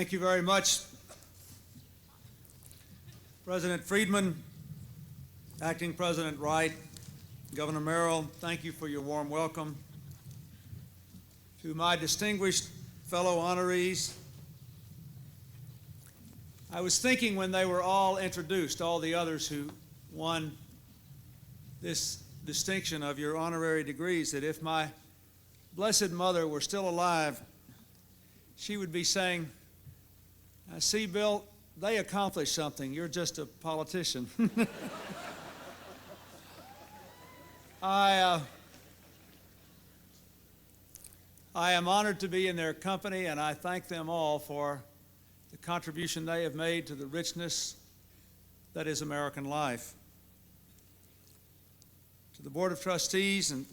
Thank you very much, President Freedman, Acting President Wright, Governor Merrill. Thank you for your warm welcome. To my distinguished fellow honorees, I was thinking when they were all introduced, all the others who won this distinction of your honorary degrees, that if my Blessed Mother were still alive, she would be saying, "I see, Bill, they accomplished something. You're just a politician." I am honored to be in their company, and I thank them all for the contribution they have made to the richness that is American life. To the Board of Trustees, and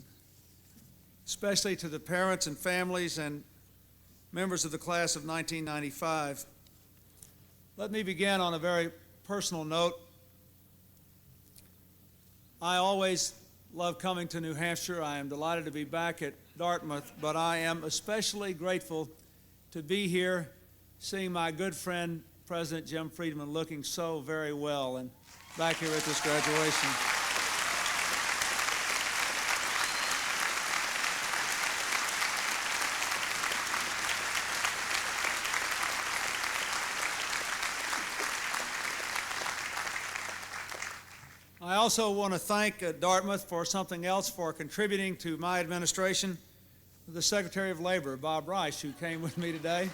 especially to the parents and families and members of the class of 1995, let me begin on a very personal note. I always love coming to New Hampshire. I am delighted to be back at Dartmouth, but I am especially grateful to be here, seeing my good friend, President Jim Freedman, looking so very well and back here at this graduation. I also want to thank Dartmouth for something else, for contributing to my administration, the Secretary of Labor, Bob Rice, who came with me today.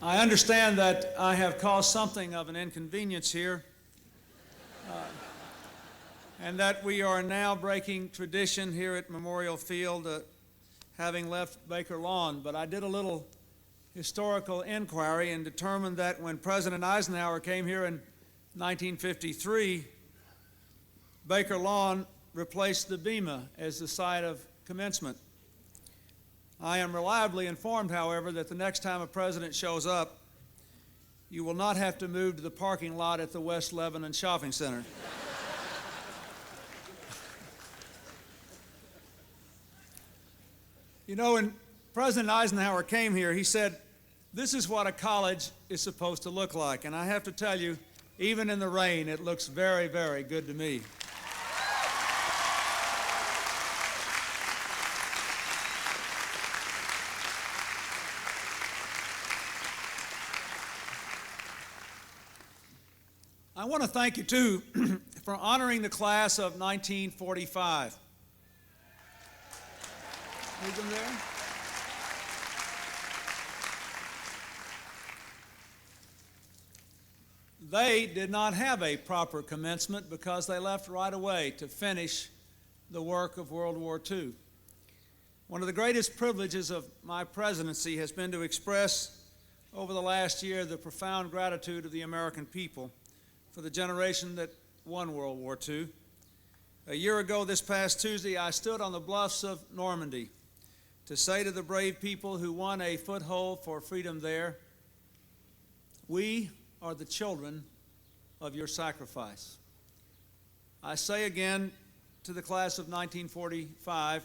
I understand that I have caused something of an inconvenience here, and that we are now breaking tradition here at Memorial Field, having left Baker Lawn. But I did a little historical inquiry and determined that when President Eisenhower came here in 1953, Baker Lawn replaced the Bema as the site of commencement. I am reliably informed, however, that the next time a president shows up, you will not have to move to the parking lot at the West Lebanon Shopping Center. You know, when President Eisenhower came here, he said, "This is what a college is supposed to look like." And I have to tell you, even in the rain, it looks very, very good to me. I want to thank you, too, for honoring the class of 1945. Leave them there. They did not have a proper commencement because they left right away to finish the work of World War II. One of the greatest privileges of my presidency has been to express over the last year the profound gratitude of the American people for the generation that won World War II. A year ago this past Tuesday, I stood on the bluffs of Normandy to say to the brave people who won a foothold for freedom there, "We are the children of your sacrifice." I say again to the class of 1945,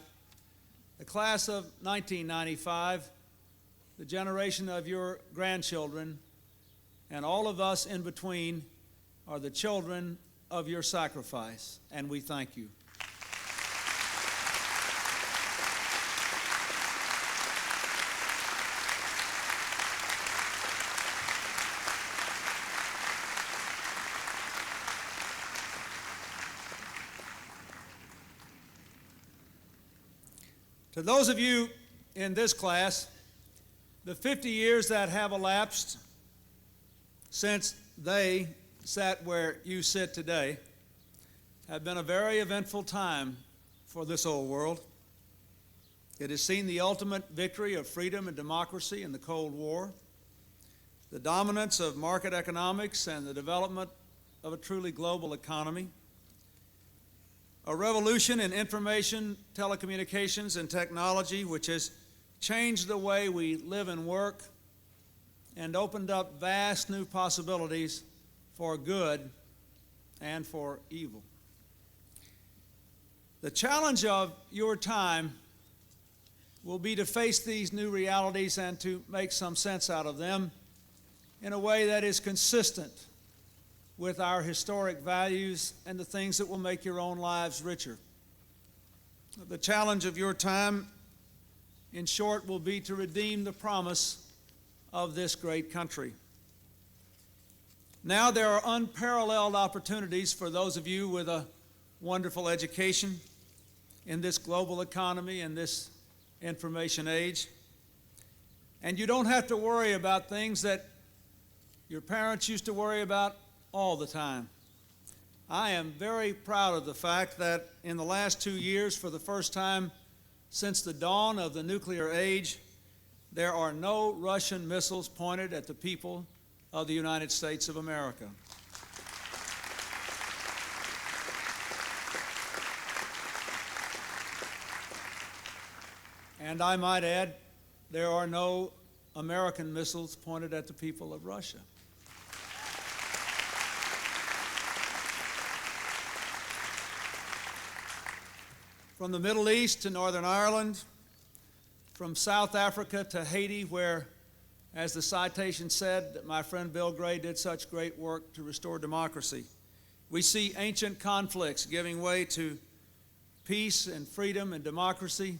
the class of 1995, the generation of your grandchildren, and all of us in between are the children of your sacrifice, and we thank you. To those of you in this class, the 50 years that have elapsed since they sat where you sit today have been a very eventful time for this old world. It has seen the ultimate victory of freedom and democracy in the Cold War, the dominance of market economics and the development of a truly global economy, a revolution in information, telecommunications, and technology which has changed the way we live and work and opened up vast new possibilities for good and for evil. The challenge of your time will be to face these new realities and to make some sense out of them in a way that is consistent with our historic values and the things that will make your own lives richer. The challenge of your time, in short, will be to redeem the promise of this great country. Now there are unparalleled opportunities for those of you with a wonderful education in this global economy and this information age. And you don't have to worry about things that your parents used to worry about all the time. I am very proud of the fact that in the last 2 years, for the first time since the dawn of the nuclear age, there are no Russian missiles pointed at the people of the United States of America. And I might add, there are no American missiles pointed at the people of Russia. From the Middle East to Northern Ireland, from South Africa to Haiti, where, as the citation said, that my friend Bill Gray did such great work to restore democracy, we see ancient conflicts giving way to peace and freedom and democracy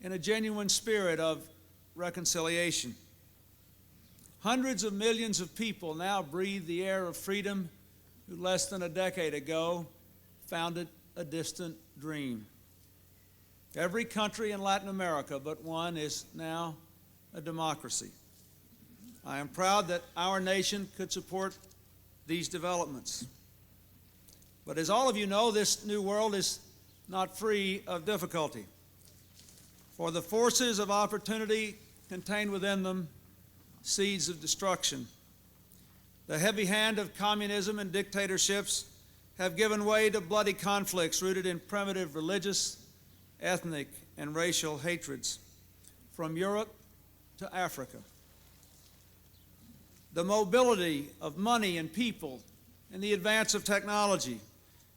in a genuine spirit of reconciliation. Hundreds of millions of people now breathe the air of freedom who less than a decade ago found it a distant dream. Every country in Latin America but one is now a democracy. I am proud that our nation could support these developments. But as all of you know, this new world is not free of difficulty. For the forces of opportunity contain within them seeds of destruction. The heavy hand of communism and dictatorships have given way to bloody conflicts rooted in primitive religious, ethnic, and racial hatreds, from Europe to Africa. The mobility of money and people and the advance of technology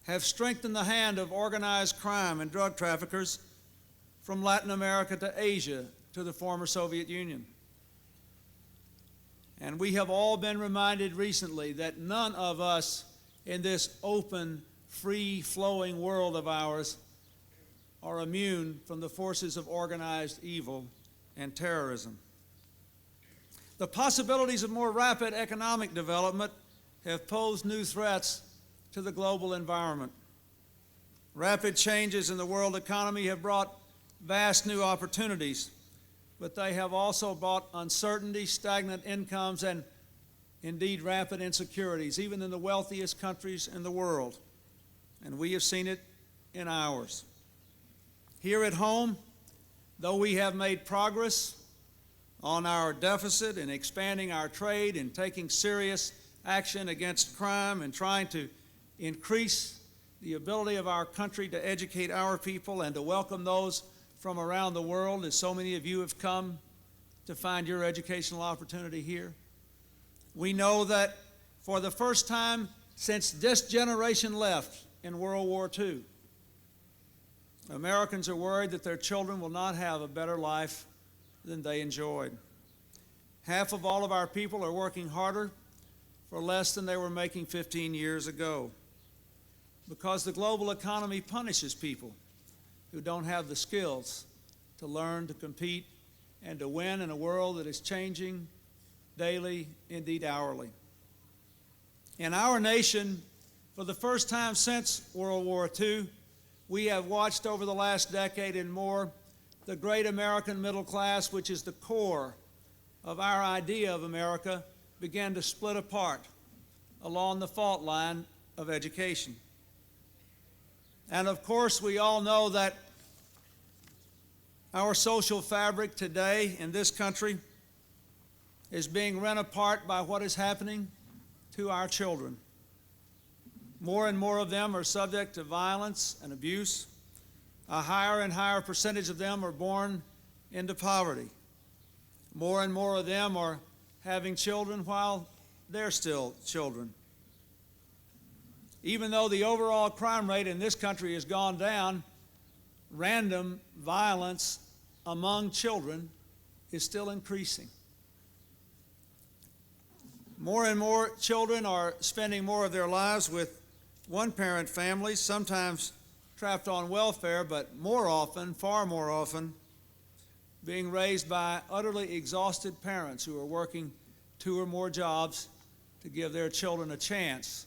have strengthened the hand of organized crime and drug traffickers from Latin America to Asia to the former Soviet Union. And we have all been reminded recently that none of us in this open, free-flowing world of ours are immune from the forces of organized evil and terrorism. The possibilities of more rapid economic development have posed new threats to the global environment. Rapid changes in the world economy have brought vast new opportunities, but they have also brought uncertainty, stagnant incomes, and indeed rapid insecurities, even in the wealthiest countries in the world. And we have seen it in ours. Here at home, though we have made progress on our deficit in expanding our trade and taking serious action against crime and trying to increase the ability of our country to educate our people and to welcome those from around the world, as so many of you have come to find your educational opportunity here. We know that for the first time since this generation left in World War II, Americans are worried that their children will not have a better life than they enjoyed. Half of all of our people are working harder for less than they were making 15 years ago, because the global economy punishes people who don't have the skills to learn to compete and to win in a world that is changing daily, indeed hourly. In our nation, for the first time since World War II, we have watched over the last decade and more the great American middle class, which is the core of our idea of America, began to split apart along the fault line of education. And of course, we all know that our social fabric today in this country is being rent apart by what is happening to our children. More and more of them are subject to violence and abuse. A higher and higher percentage of them are born into poverty. More and more of them are having children while they're still children. Even though the overall crime rate in this country has gone down, random violence among children is still increasing. More and more children are spending more of their lives with one-parent families, sometimes trapped on welfare, but more often, far more often, being raised by utterly exhausted parents who are working 2 or more jobs to give their children a chance,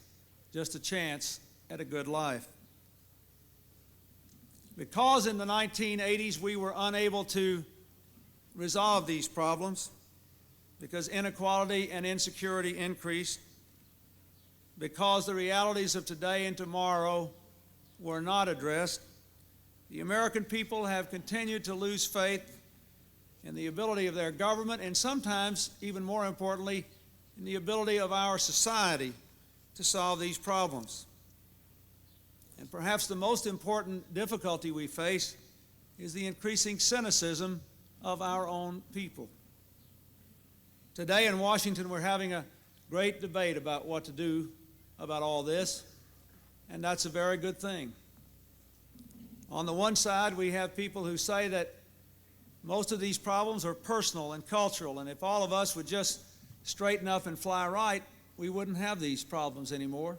just a chance at a good life. Because in the 1980s we were unable to resolve these problems, because inequality and insecurity increased, because the realities of today and tomorrow were not addressed, the American people have continued to lose faith in the ability of their government, and sometimes, even more importantly, in the ability of our society to solve these problems. And perhaps the most important difficulty we face is the increasing cynicism of our own people. Today in Washington, we're having a great debate about what to do about all this, and that's a very good thing. On the one side, we have people who say that most of these problems are personal and cultural, and if all of us would just straighten up and fly right, we wouldn't have these problems anymore.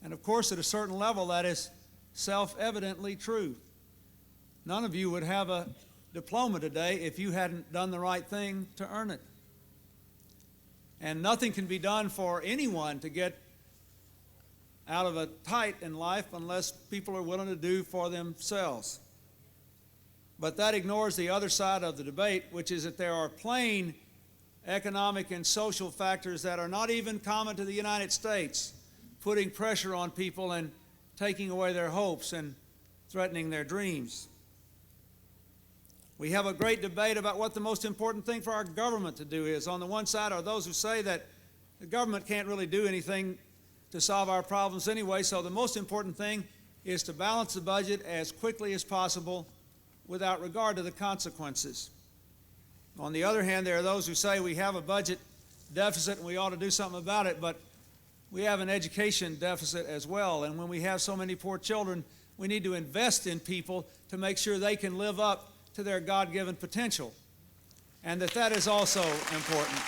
And of course, at a certain level, that is self-evidently true. None of you would have a diploma today if you hadn't done the right thing to earn it. And nothing can be done for anyone to get out of a tight in life unless people are willing to do for themselves. But that ignores the other side of the debate, which is that there are plain economic and social factors that are not even common to the United States, putting pressure on people and taking away their hopes and threatening their dreams. We have a great debate about what the most important thing for our government to do is. On the one side are those who say that the government can't really do anything to solve our problems anyway, so the most important thing is to balance the budget as quickly as possible without regard to the consequences. On the other hand, there are those who say we have a budget deficit and we ought to do something about it, but we have an education deficit as well, and when we have so many poor children, we need to invest in people to make sure they can live up to their God-given potential, and that is also important.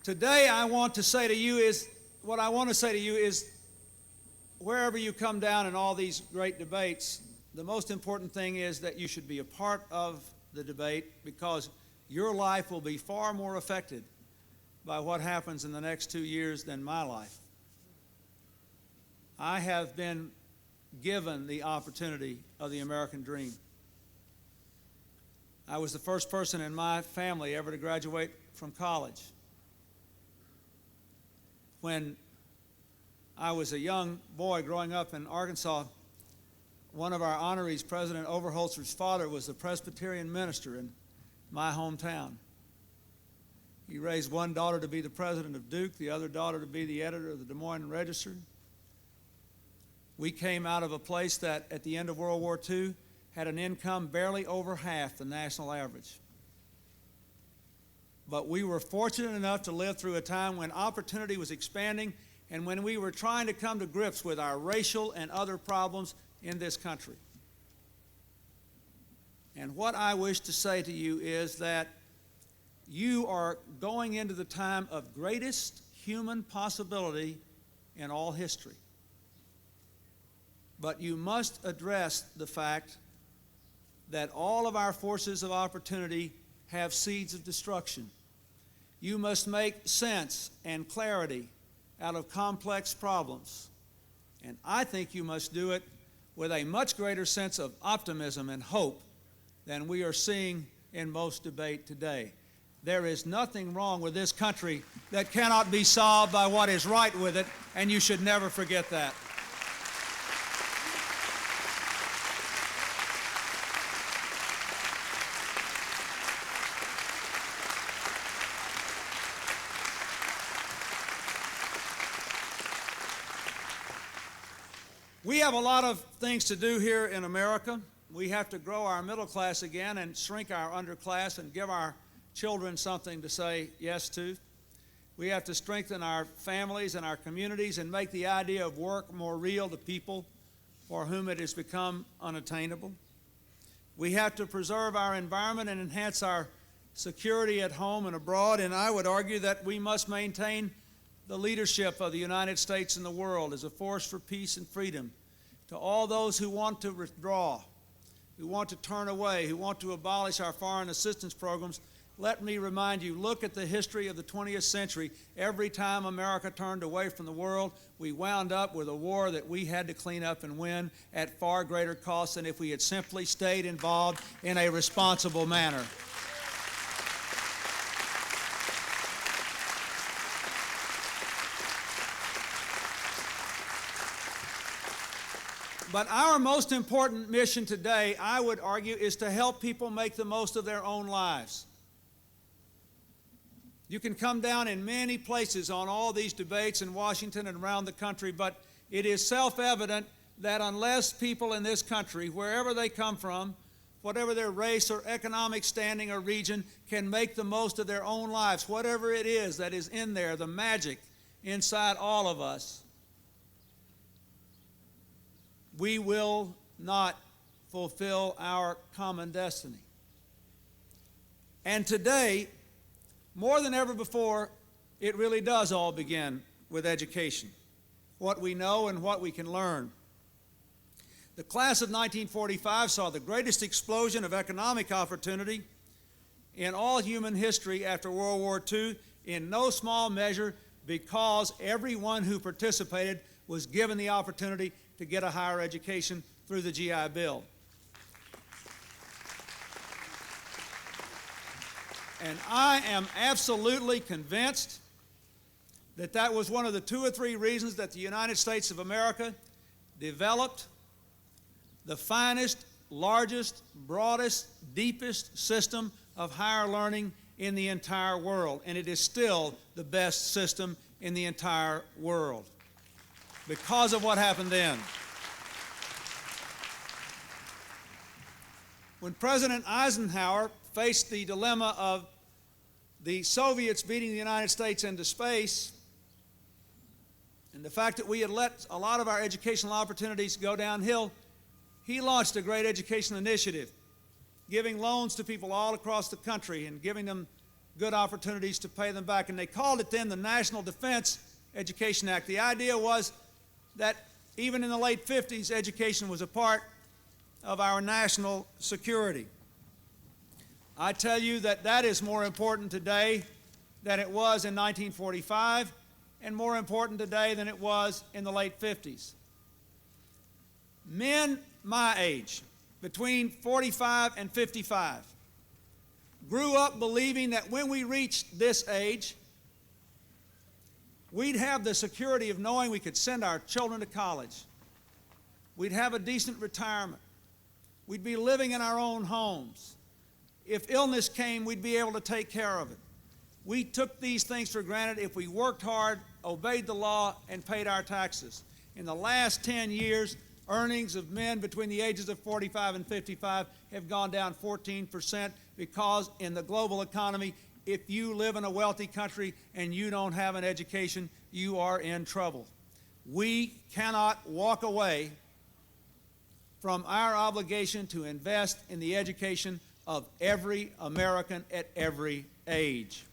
Today, what I want to say to you is, wherever you come down in all these great debates, the most important thing is that you should be a part of the debate, because your life will be far more affected by what happens in the next 2 years than my life. I have been given the opportunity of the American dream. I was the first person in my family ever to graduate from college. When I was a young boy growing up in Arkansas, one of our honorees, President Overholser's father, was the Presbyterian minister in my hometown. He raised one daughter to be the president of Duke, the other daughter to be the editor of the Des Moines Register. We came out of a place that at the end of World War II had an income barely over half the national average. But we were fortunate enough to live through a time when opportunity was expanding and when we were trying to come to grips with our racial and other problems in this country. And what I wish to say to you is that you are going into the time of greatest human possibility in all history. But you must address the fact that all of our forces of opportunity have seeds of destruction. You must make sense and clarity out of complex problems. And I think you must do it with a much greater sense of optimism and hope than we are seeing in most debate today. There is nothing wrong with this country that cannot be solved by what is right with it, and you should never forget that. We have a lot of things to do here in America. We have to grow our middle class again and shrink our underclass and give our children something to say yes to. We have to strengthen our families and our communities and make the idea of work more real to people for whom it has become unattainable. We have to preserve our environment and enhance our security at home and abroad, and I would argue that we must maintain the leadership of the United States in the world as a force for peace and freedom. To all those who want to withdraw, who want to turn away, who want to abolish our foreign assistance programs, let me remind you, look at the history of the 20th century. Every time America turned away from the world, we wound up with a war that we had to clean up and win at far greater cost than if we had simply stayed involved in a responsible manner. But our most important mission today, I would argue, is to help people make the most of their own lives. You can come down in many places on all these debates in Washington and around the country, but it is self-evident that unless people in this country, wherever they come from, whatever their race or economic standing or region, can make the most of their own lives, whatever it is that is in there, the magic inside all of us, we will not fulfill our common destiny. And today, more than ever before, it really does all begin with education, what we know and what we can learn. The class of 1945 saw the greatest explosion of economic opportunity in all human history after World War II, in no small measure because everyone who participated was given the opportunity to get a higher education through the GI Bill. And I am absolutely convinced that that was one of the 2 or 3 reasons that the United States of America developed the finest, largest, broadest, deepest system of higher learning in the entire world. And it is still the best system in the entire world because of what happened then. When President Eisenhower faced the dilemma of the Soviets beating the United States into space, and the fact that we had let a lot of our educational opportunities go downhill, he launched a great education initiative, giving loans to people all across the country and giving them good opportunities to pay them back. And they called it then the National Defense Education Act. The idea was that even in the late 50s, education was a part of our national security. I tell you that that is more important today than it was in 1945, and more important today than it was in the late 50s. Men my age, between 45 and 55, grew up believing that when we reached this age, we'd have the security of knowing we could send our children to college. We'd have a decent retirement. We'd be living in our own homes. If illness came, we'd be able to take care of it. We took these things for granted if we worked hard, obeyed the law, and paid our taxes. In the last 10 years, earnings of men between the ages of 45 and 55 have gone down 14% because in the global economy, if you live in a wealthy country and you don't have an education, you are in trouble. We cannot walk away from our obligation to invest in the education of every American at every age.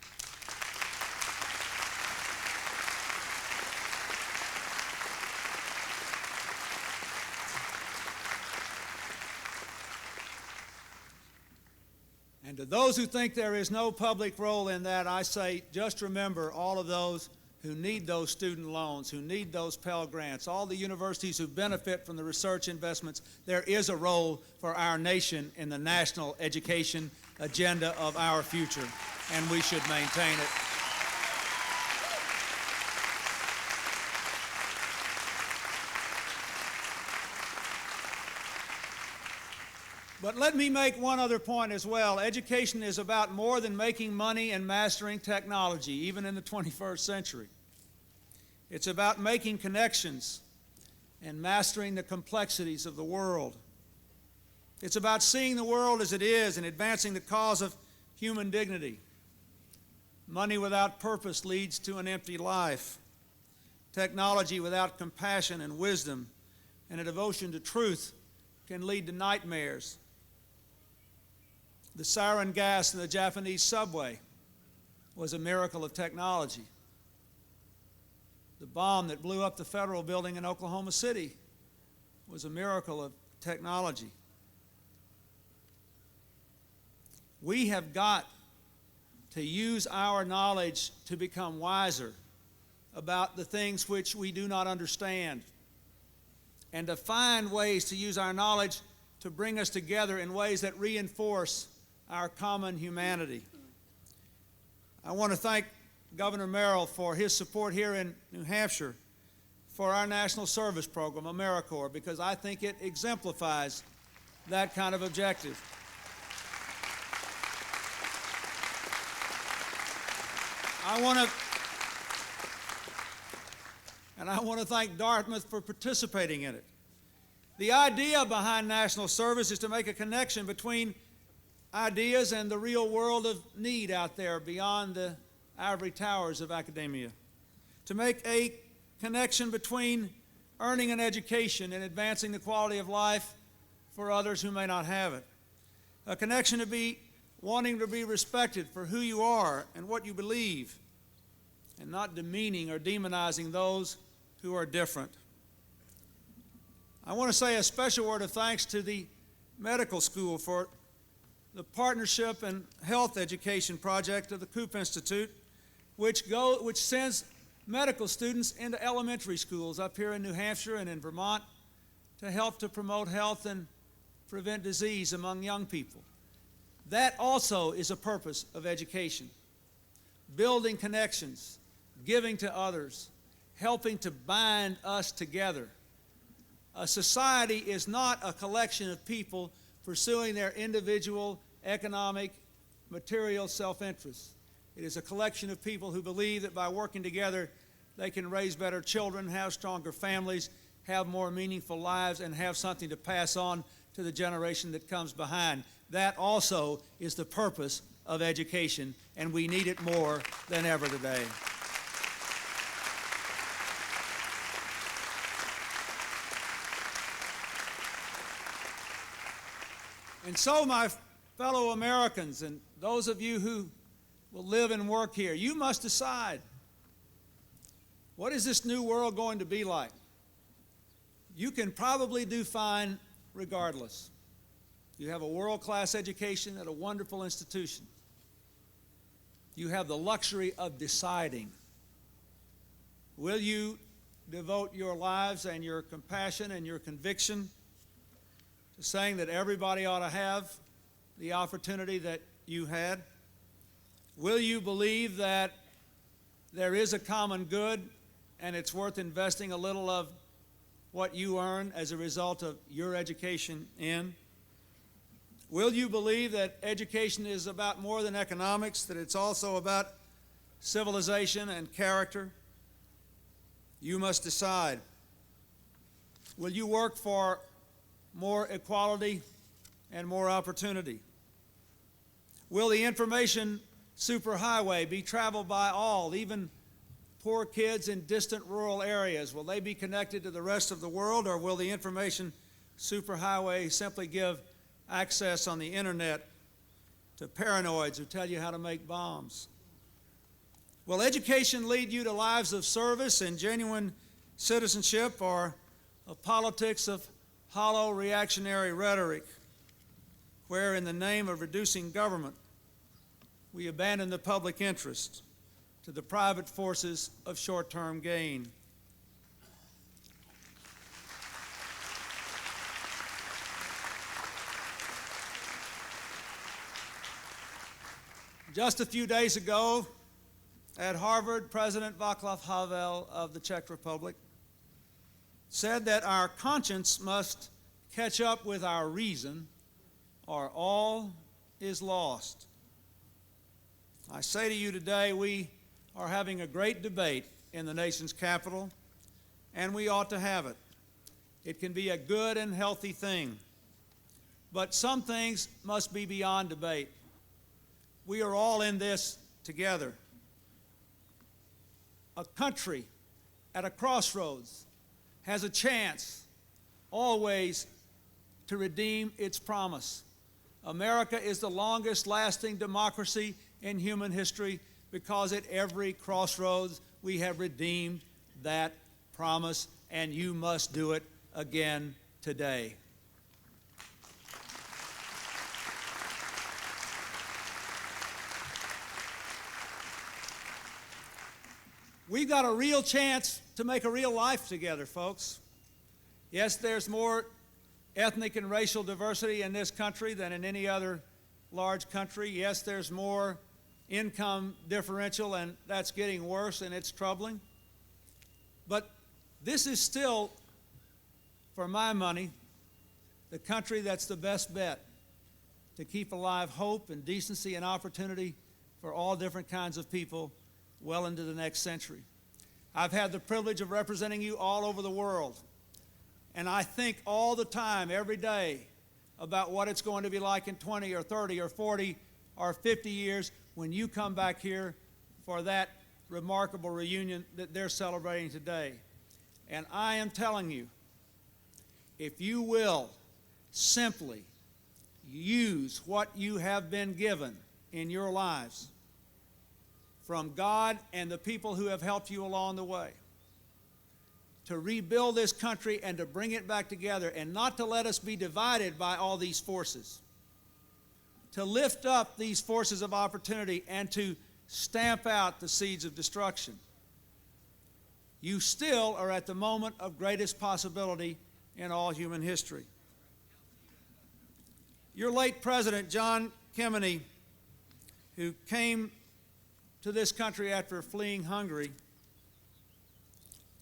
And to those who think there is no public role in that, I say, just remember all of those who need those student loans, who need those Pell Grants, all the universities who benefit from the research investments. There is a role for our nation in the national education agenda of our future, and we should maintain it. But let me make one other point as well. Education is about more than making money and mastering technology, even in the 21st century. It's about making connections and mastering the complexities of the world. It's about seeing the world as it is and advancing the cause of human dignity. Money without purpose leads to an empty life. Technology without compassion and wisdom and a devotion to truth can lead to nightmares. The sarin gas in the Japanese subway was a miracle of technology. The bomb that blew up the federal building in Oklahoma City was a miracle of technology. We have got to use our knowledge to become wiser about the things which we do not understand, and to find ways to use our knowledge to bring us together in ways that reinforce our common humanity. I want to thank Governor Merrill for his support here in New Hampshire for our National Service Program, AmeriCorps, because I think it exemplifies that kind of objective. I want to thank Dartmouth for participating in it. The idea behind national service is to make a connection between ideas and the real world of need out there beyond the ivory towers of academia, to make a connection between earning an education and advancing the quality of life for others who may not have it, a connection to be wanting to be respected for who you are and what you believe, and not demeaning or demonizing those who are different. I want to say a special word of thanks to the medical school for the partnership and health education project of the Coop Institute, which sends medical students into elementary schools up here in New Hampshire and in Vermont to help to promote health and prevent disease among young people. That also is a purpose of education. Building connections, giving to others, helping to bind us together. A society is not a collection of people pursuing their individual economic, material self-interest. It is a collection of people who believe that by working together, they can raise better children, have stronger families, have more meaningful lives, and have something to pass on to the generation that comes behind. That also is the purpose of education, and we need it more than ever today. And so, my fellow Americans, and those of you who will live and work here, you must decide, what is this new world going to be like? You can probably do fine regardless. You have a world-class education at a wonderful institution. You have the luxury of deciding. Will you devote your lives and your compassion and your conviction to saying that everybody ought to have the opportunity that you had? Will you believe that there is a common good and it's worth investing a little of what you earn as a result of your education in? Will you believe that education is about more than economics, that it's also about civilization and character? You must decide. Will you work for more equality and more opportunity? Will the information superhighway be traveled by all, even poor kids in distant rural areas? Will they be connected to the rest of the world, or will the information superhighway simply give access on the internet to paranoids who tell you how to make bombs? Will education lead you to lives of service and genuine citizenship, or a politics of hollow reactionary rhetoric, where in the name of reducing government, we abandon the public interest to the private forces of short-term gain? Just a few days ago at Harvard, President Václav Havel of the Czech Republic said that our conscience must catch up with our reason, or all is lost. I say to you today, we are having a great debate in the nation's capital, and we ought to have it. It can be a good and healthy thing. But some things must be beyond debate. We are all in this together. A country at a crossroads has a chance always to redeem its promise. America is the longest lasting democracy in human history because at every crossroads we have redeemed that promise, and you must do it again today. We've got a real chance to make a real life together, folks. Yes, there's more ethnic and racial diversity in this country than in any other large country. Yes, there's more income differential, and that's getting worse, and it's troubling. But this is still, for my money, the country that's the best bet to keep alive hope and decency and opportunity for all different kinds of people well into the next century. I've had the privilege of representing you all over the world, and I think all the time, every day, about what it's going to be like in 20 or 30 or 40 or 50 years when you come back here for that remarkable reunion that they're celebrating today. And I am telling you, if you will simply use what you have been given in your lives from God and the people who have helped you along the way, to rebuild this country and to bring it back together, and not to let us be divided by all these forces, to lift up these forces of opportunity and to stamp out the seeds of destruction, you still are at the moment of greatest possibility in all human history. Your late president, John Kemeny, who came to this country after fleeing Hungary,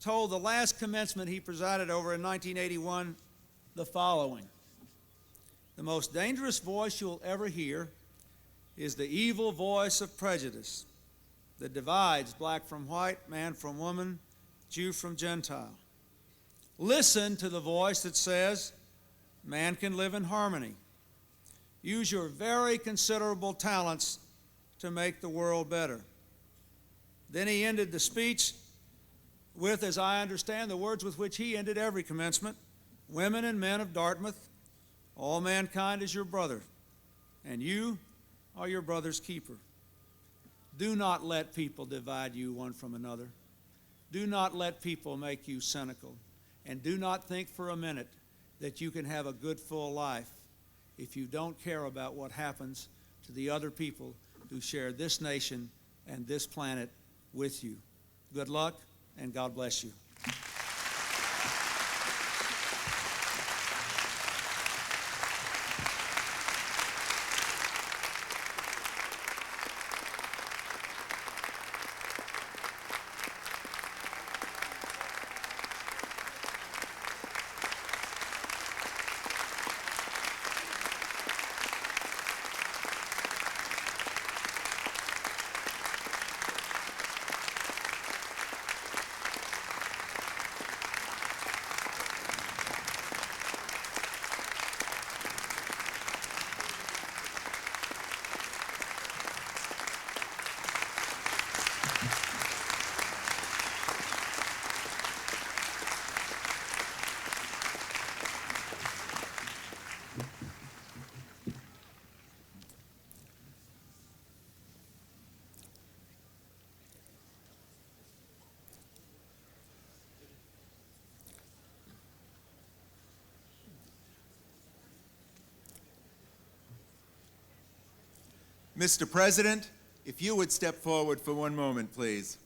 told the last commencement he presided over in 1981 the following: "The most dangerous voice you'll ever hear is the evil voice of prejudice that divides black from white, man from woman, Jew from Gentile. Listen to the voice that says man can live in harmony. Use your very considerable talents to make the world better." Then he ended the speech with, as I understand, the words with which he ended every commencement: "Women and men of Dartmouth, all mankind is your brother, and you are your brother's keeper. Do not let people divide you one from another. Do not let people make you cynical. And do not think for a minute that you can have a good, full life if you don't care about what happens to the other people who share this nation and this planet with you. Good luck, and God bless you." Mr. President, if you would step forward for one moment, please.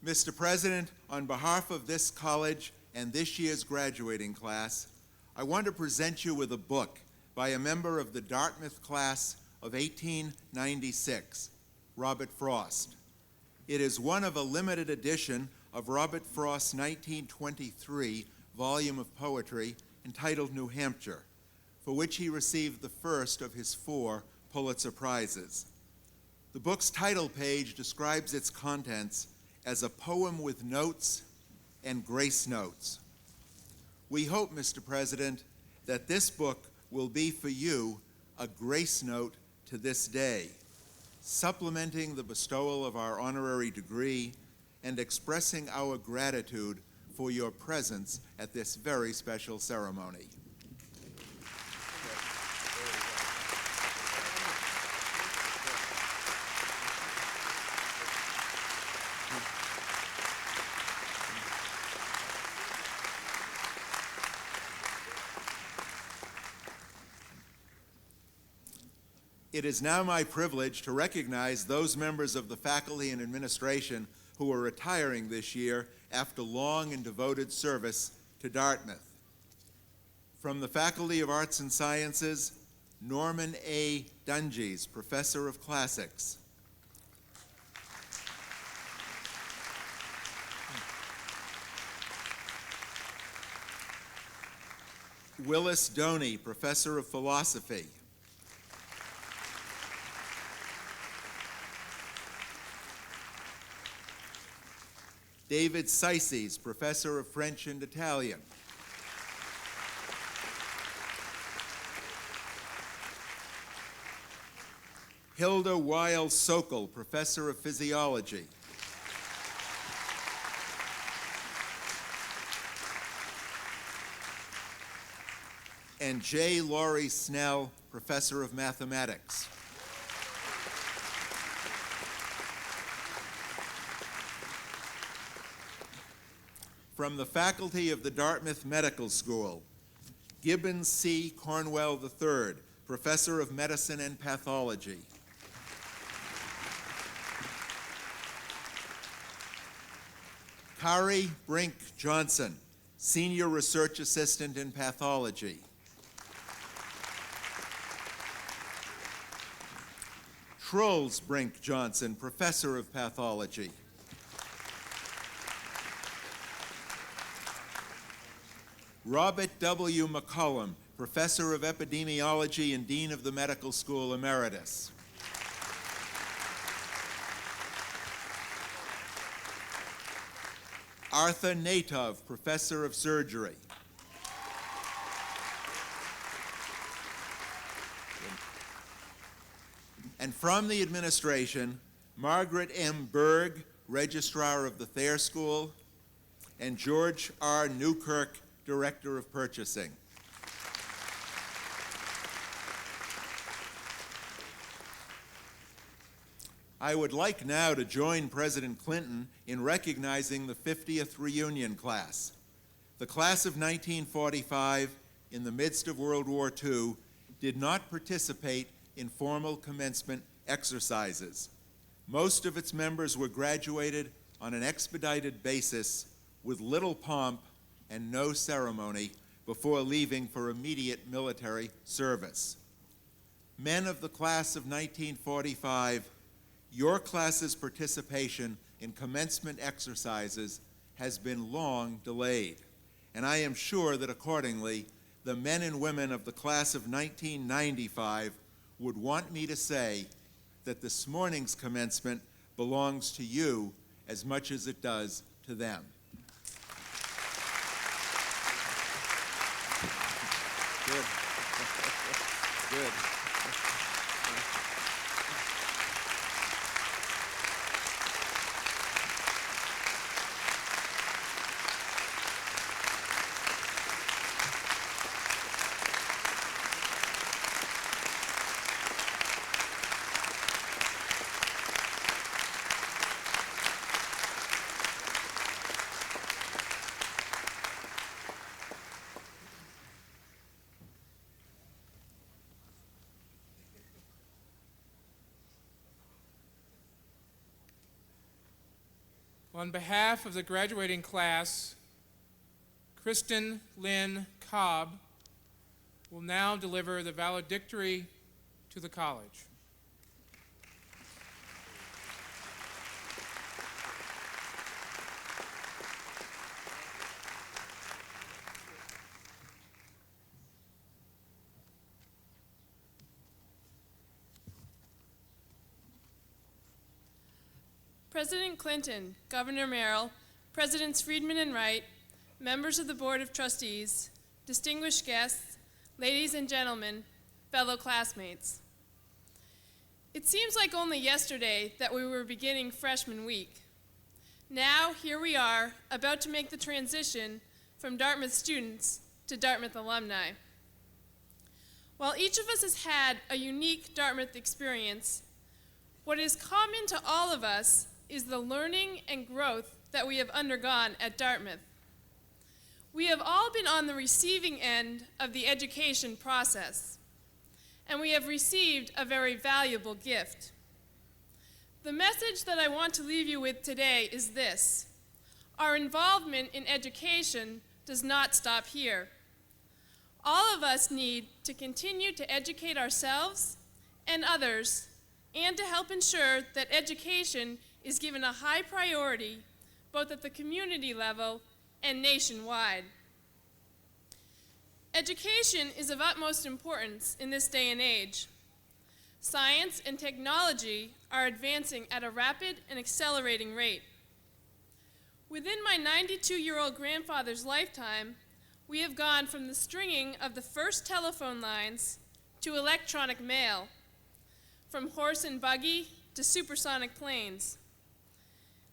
Mr. President, on behalf of this college and this year's graduating class, I want to present you with a book by a member of the Dartmouth class of 1896, Robert Frost. It is one of a limited edition of Robert Frost's 1923 volume of poetry entitled New Hampshire, for which he received the first of his 4 Pulitzer Prizes. The book's title page describes its contents as a poem with notes and grace notes. We hope, Mr. President, that this book will be for you a grace note to this day, supplementing the bestowal of our honorary degree and expressing our gratitude for your presence at this very special ceremony. It is now my privilege to recognize those members of the faculty and administration who are retiring this year after long and devoted service to Dartmouth. From the Faculty of Arts and Sciences, Norman A. Dunges, Professor of Classics. Willis Doney, Professor of Philosophy. David Seises, Professor of French and Italian. Hilda Weil Sokol, Professor of Physiology. And J. Laurie Snell, Professor of Mathematics. From the faculty of the Dartmouth Medical School, Gibbons C. Cornwell III, Professor of Medicine and Pathology. Kari Brink Johnson, Senior Research Assistant in Pathology. Truls Brink Johnson, Professor of Pathology. Robert W. McCullum, Professor of Epidemiology and Dean of the Medical School Emeritus. Arthur Natov, Professor of Surgery. And from the administration, Margaret M. Berg, Registrar of the Thayer School, and George R. Newkirk, Director of Purchasing. I would like now to join President Clinton in recognizing the 50th reunion class. The class of 1945, in the midst of World War II, did not participate in formal commencement exercises. Most of its members were graduated on an expedited basis with little pomp and no ceremony before leaving for immediate military service. Men of the class of 1945, your class's participation in commencement exercises has been long delayed, and I am sure that accordingly, the men and women of the class of 1995 would want me to say that this morning's commencement belongs to you as much as it does to them. Good. Good. On behalf of the graduating class, Kristin, Lynn, Cobb will now deliver the valedictory to the college. President Clinton, Governor Merrill, Presidents Freedman and Wright, members of the Board of Trustees, distinguished guests, ladies and gentlemen, fellow classmates. It seems like only yesterday that we were beginning freshman week. Now, here we are, about to make the transition from Dartmouth students to Dartmouth alumni. While each of us has had a unique Dartmouth experience, what is common to all of us is the learning and growth that we have undergone at Dartmouth. We have all been on the receiving end of the education process, and we have received a very valuable gift. The message that I want to leave you with today is this: our involvement in education does not stop here. All of us need to continue to educate ourselves and others, and to help ensure that education is given a high priority both at the community level and nationwide. Education is of utmost importance in this day and age. Science and technology are advancing at a rapid and accelerating rate. Within my 92-year-old grandfather's lifetime, we have gone from the stringing of the first telephone lines to electronic mail, from horse and buggy to supersonic planes.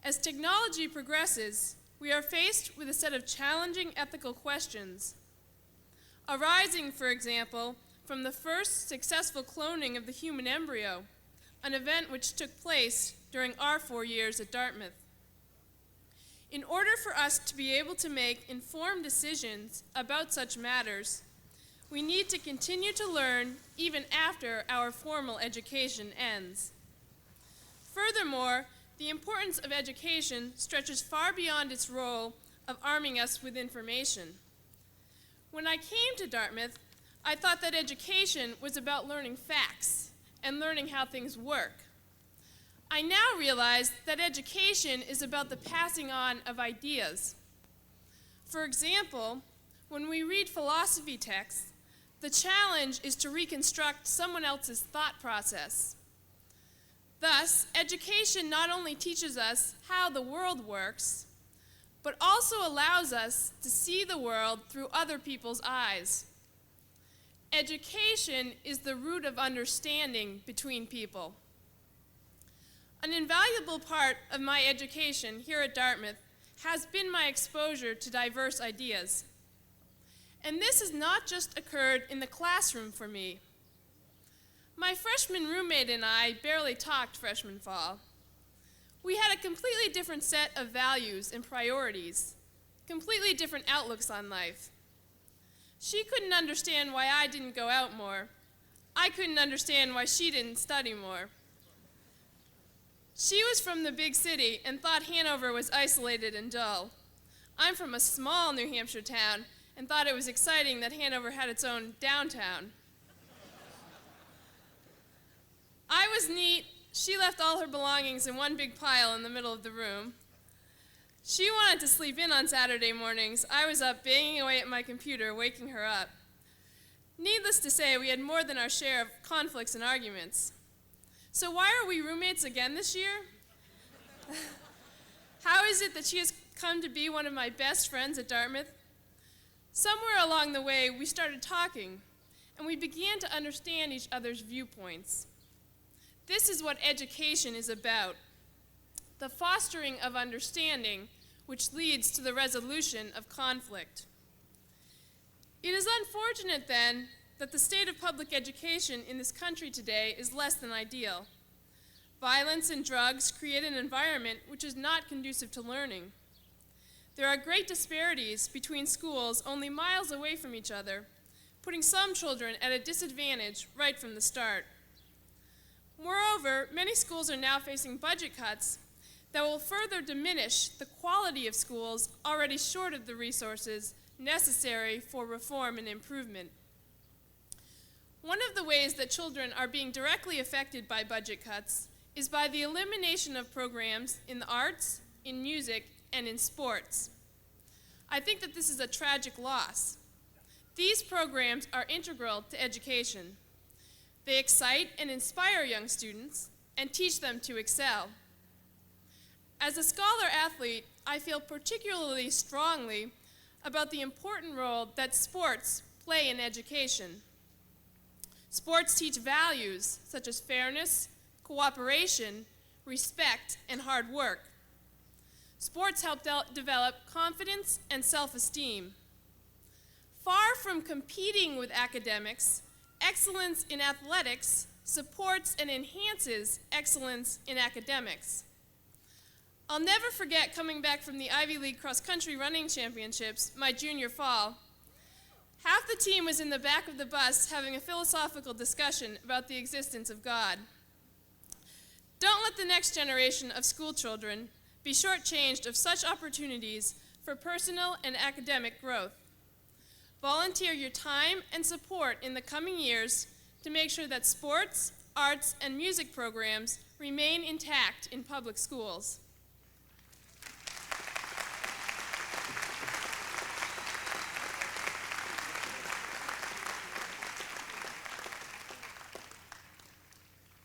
As technology progresses, we are faced with a set of challenging ethical questions, arising, for example, from the first successful cloning of the human embryo, an event which took place during our 4 years at Dartmouth. In order for us to be able to make informed decisions about such matters, we need to continue to learn even after our formal education ends. Furthermore, the importance of education stretches far beyond its role of arming us with information. When I came to Dartmouth, I thought that education was about learning facts and learning how things work. I now realize that education is about the passing on of ideas. For example, when we read philosophy texts, the challenge is to reconstruct someone else's thought process. Thus, education not only teaches us how the world works, but also allows us to see the world through other people's eyes. Education is the root of understanding between people. An invaluable part of my education here at Dartmouth has been my exposure to diverse ideas. And this has not just occurred in the classroom for me. My freshman roommate and I barely talked freshman fall. We had a completely different set of values and priorities, completely different outlooks on life. She couldn't understand why I didn't go out more. I couldn't understand why she didn't study more. She was from the big city and thought Hanover was isolated and dull. I'm from a small New Hampshire town and thought it was exciting that Hanover had its own downtown. I was neat. She left all her belongings in one big pile in the middle of the room. She wanted to sleep in on Saturday mornings. I was up banging away at my computer, waking her up. Needless to say, we had more than our share of conflicts and arguments. So why are we roommates again this year? How is it that she has come to be one of my best friends at Dartmouth? Somewhere along the way, we started talking, and we began to understand each other's viewpoints. This is what education is about: the fostering of understanding, which leads to the resolution of conflict. It is unfortunate, then, that the state of public education in this country today is less than ideal. Violence and drugs create an environment which is not conducive to learning. There are great disparities between schools only miles away from each other, putting some children at a disadvantage right from the start. Moreover, many schools are now facing budget cuts that will further diminish the quality of schools already short of the resources necessary for reform and improvement. One of the ways that children are being directly affected by budget cuts is by the elimination of programs in the arts, in music, and in sports. I think that this is a tragic loss. These programs are integral to education. They excite and inspire young students and teach them to excel. As a scholar athlete, I feel particularly strongly about the important role that sports play in education. Sports teach values such as fairness, cooperation, respect, and hard work. Sports help develop confidence and self-esteem. Far from competing with academics, excellence in athletics supports and enhances excellence in academics. I'll never forget coming back from the Ivy League cross-country running championships my junior fall. Half the team was in the back of the bus having a philosophical discussion about the existence of God. Don't let the next generation of school children be shortchanged of such opportunities for personal and academic growth. Volunteer your time and support in the coming years to make sure that sports, arts, and music programs remain intact in public schools.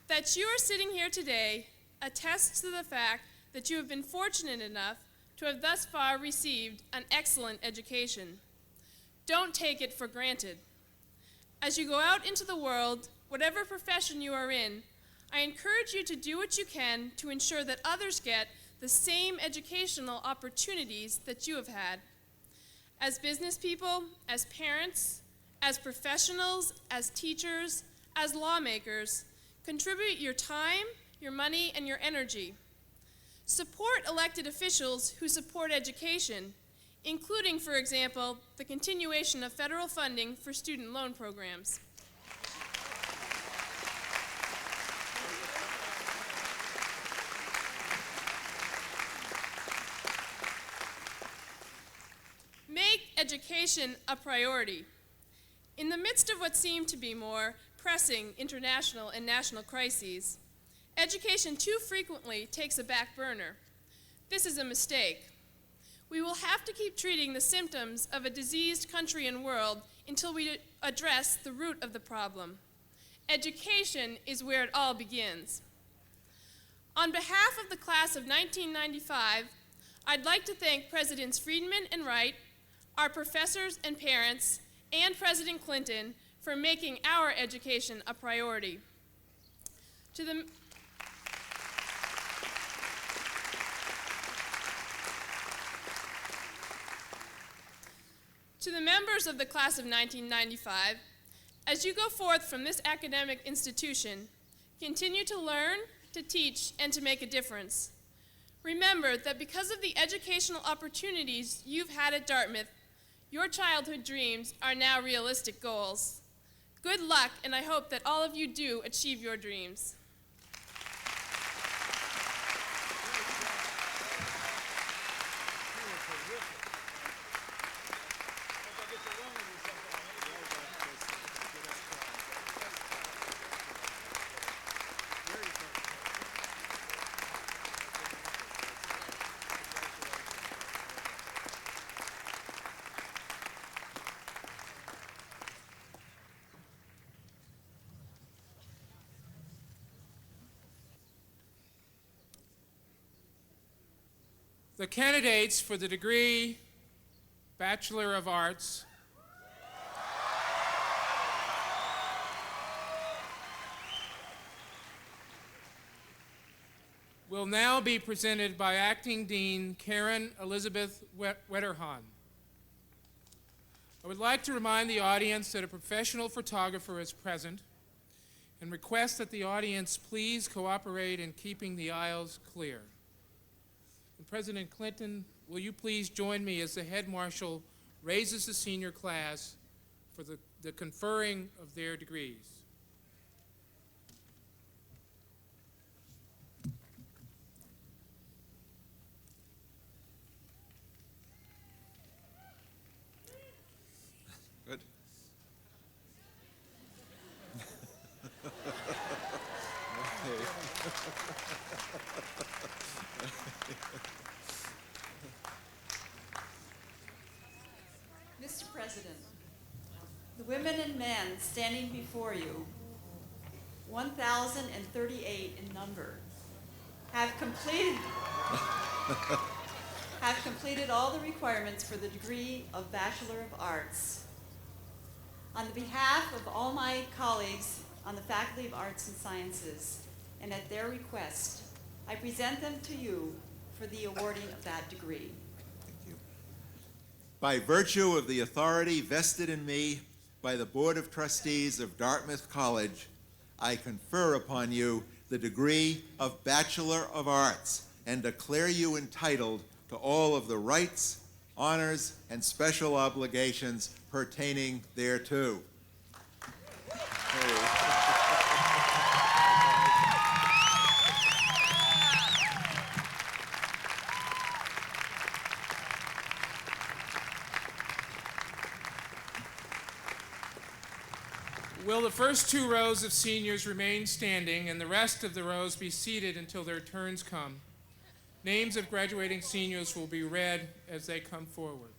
That you are sitting here today attests to the fact that you have been fortunate enough to have thus far received an excellent education. Don't take it for granted. As you go out into the world, whatever profession you are in, I encourage you to do what you can to ensure that others get the same educational opportunities that you have had. As business people, as parents, as professionals, as teachers, as lawmakers, contribute your time, your money, and your energy. Support elected officials who support education, including, for example, the continuation of federal funding for student loan programs. Make education a priority. In the midst of what seem to be more pressing international and national crises, education too frequently takes a back burner. This is a mistake. We will have to keep treating the symptoms of a diseased country and world until we address the root of the problem. Education is where it all begins. On behalf of the class of 1995, I'd like to thank Presidents Freedman and Wright, our professors and parents, and President Clinton for making our education a priority. To the members of the class of 1995, as you go forth from this academic institution, continue to learn, to teach, and to make a difference. Remember that because of the educational opportunities you've had at Dartmouth, your childhood dreams are now realistic goals. Good luck, and I hope that all of you do achieve your dreams. The candidates for the degree Bachelor of Arts will now be presented by Acting Dean Karen Elizabeth Wetterhahn. I would like to remind the audience that a professional photographer is present and request that the audience please cooperate in keeping the aisles clear. And President Clinton, will you please join me as the head marshal raises the senior class for the conferring of their degrees. Good. Mr. President, the women and men standing before you, 1,038 in number, have completed all the requirements for the degree of Bachelor of Arts. On the behalf of all my colleagues on the Faculty of Arts and Sciences, and at their request, I present them to you for the awarding of that degree. Thank you. By virtue of the authority vested in me by the Board of Trustees of Dartmouth College, I confer upon you the degree of Bachelor of Arts and declare you entitled to all of the rights, honors, and special obligations pertaining thereto. Will the first two rows of seniors remain standing and the rest of the rows be seated until their turns come? Names of graduating seniors will be read as they come forward.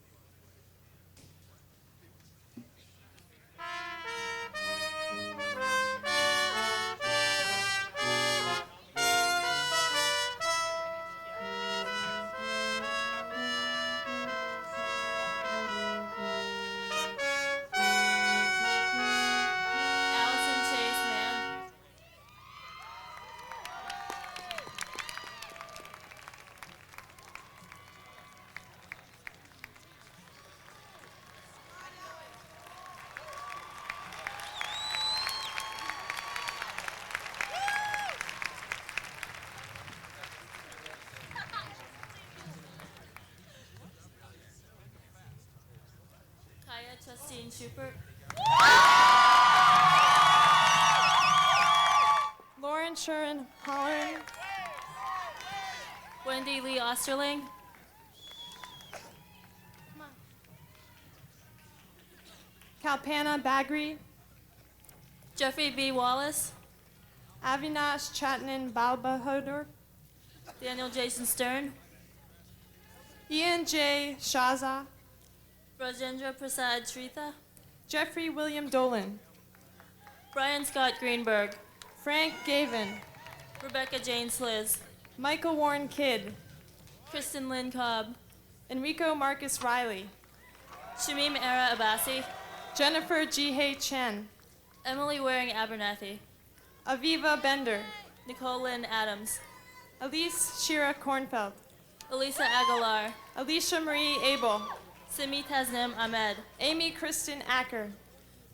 Justine Schubert. Lauren Shuren Holland. Wendy Lee Osterling. Kalpana Bagri. Jeffrey B. Wallace. Avinash Chatnan Balbahodur. Daniel Jason Stern. Ian J. Shaza. Rajendra Prasad Shrita. Jeffrey William Dolan. Brian Scott Greenberg. Frank Gavin. Rebecca Jane Sliz. Michael Warren Kidd. Kristin Lynn Cobb. Enrico Marcus Riley. Shamim Era Abassi. Jennifer G. Hay Chen. Emily Waring Abernathy. Aviva Bender. Nicole Lynn Adams. Elise Shira Kornfeld. Elisa Aguilar. Alicia Marie Abel. Simi Tasnim Ahmed. Amy Kristen Acker.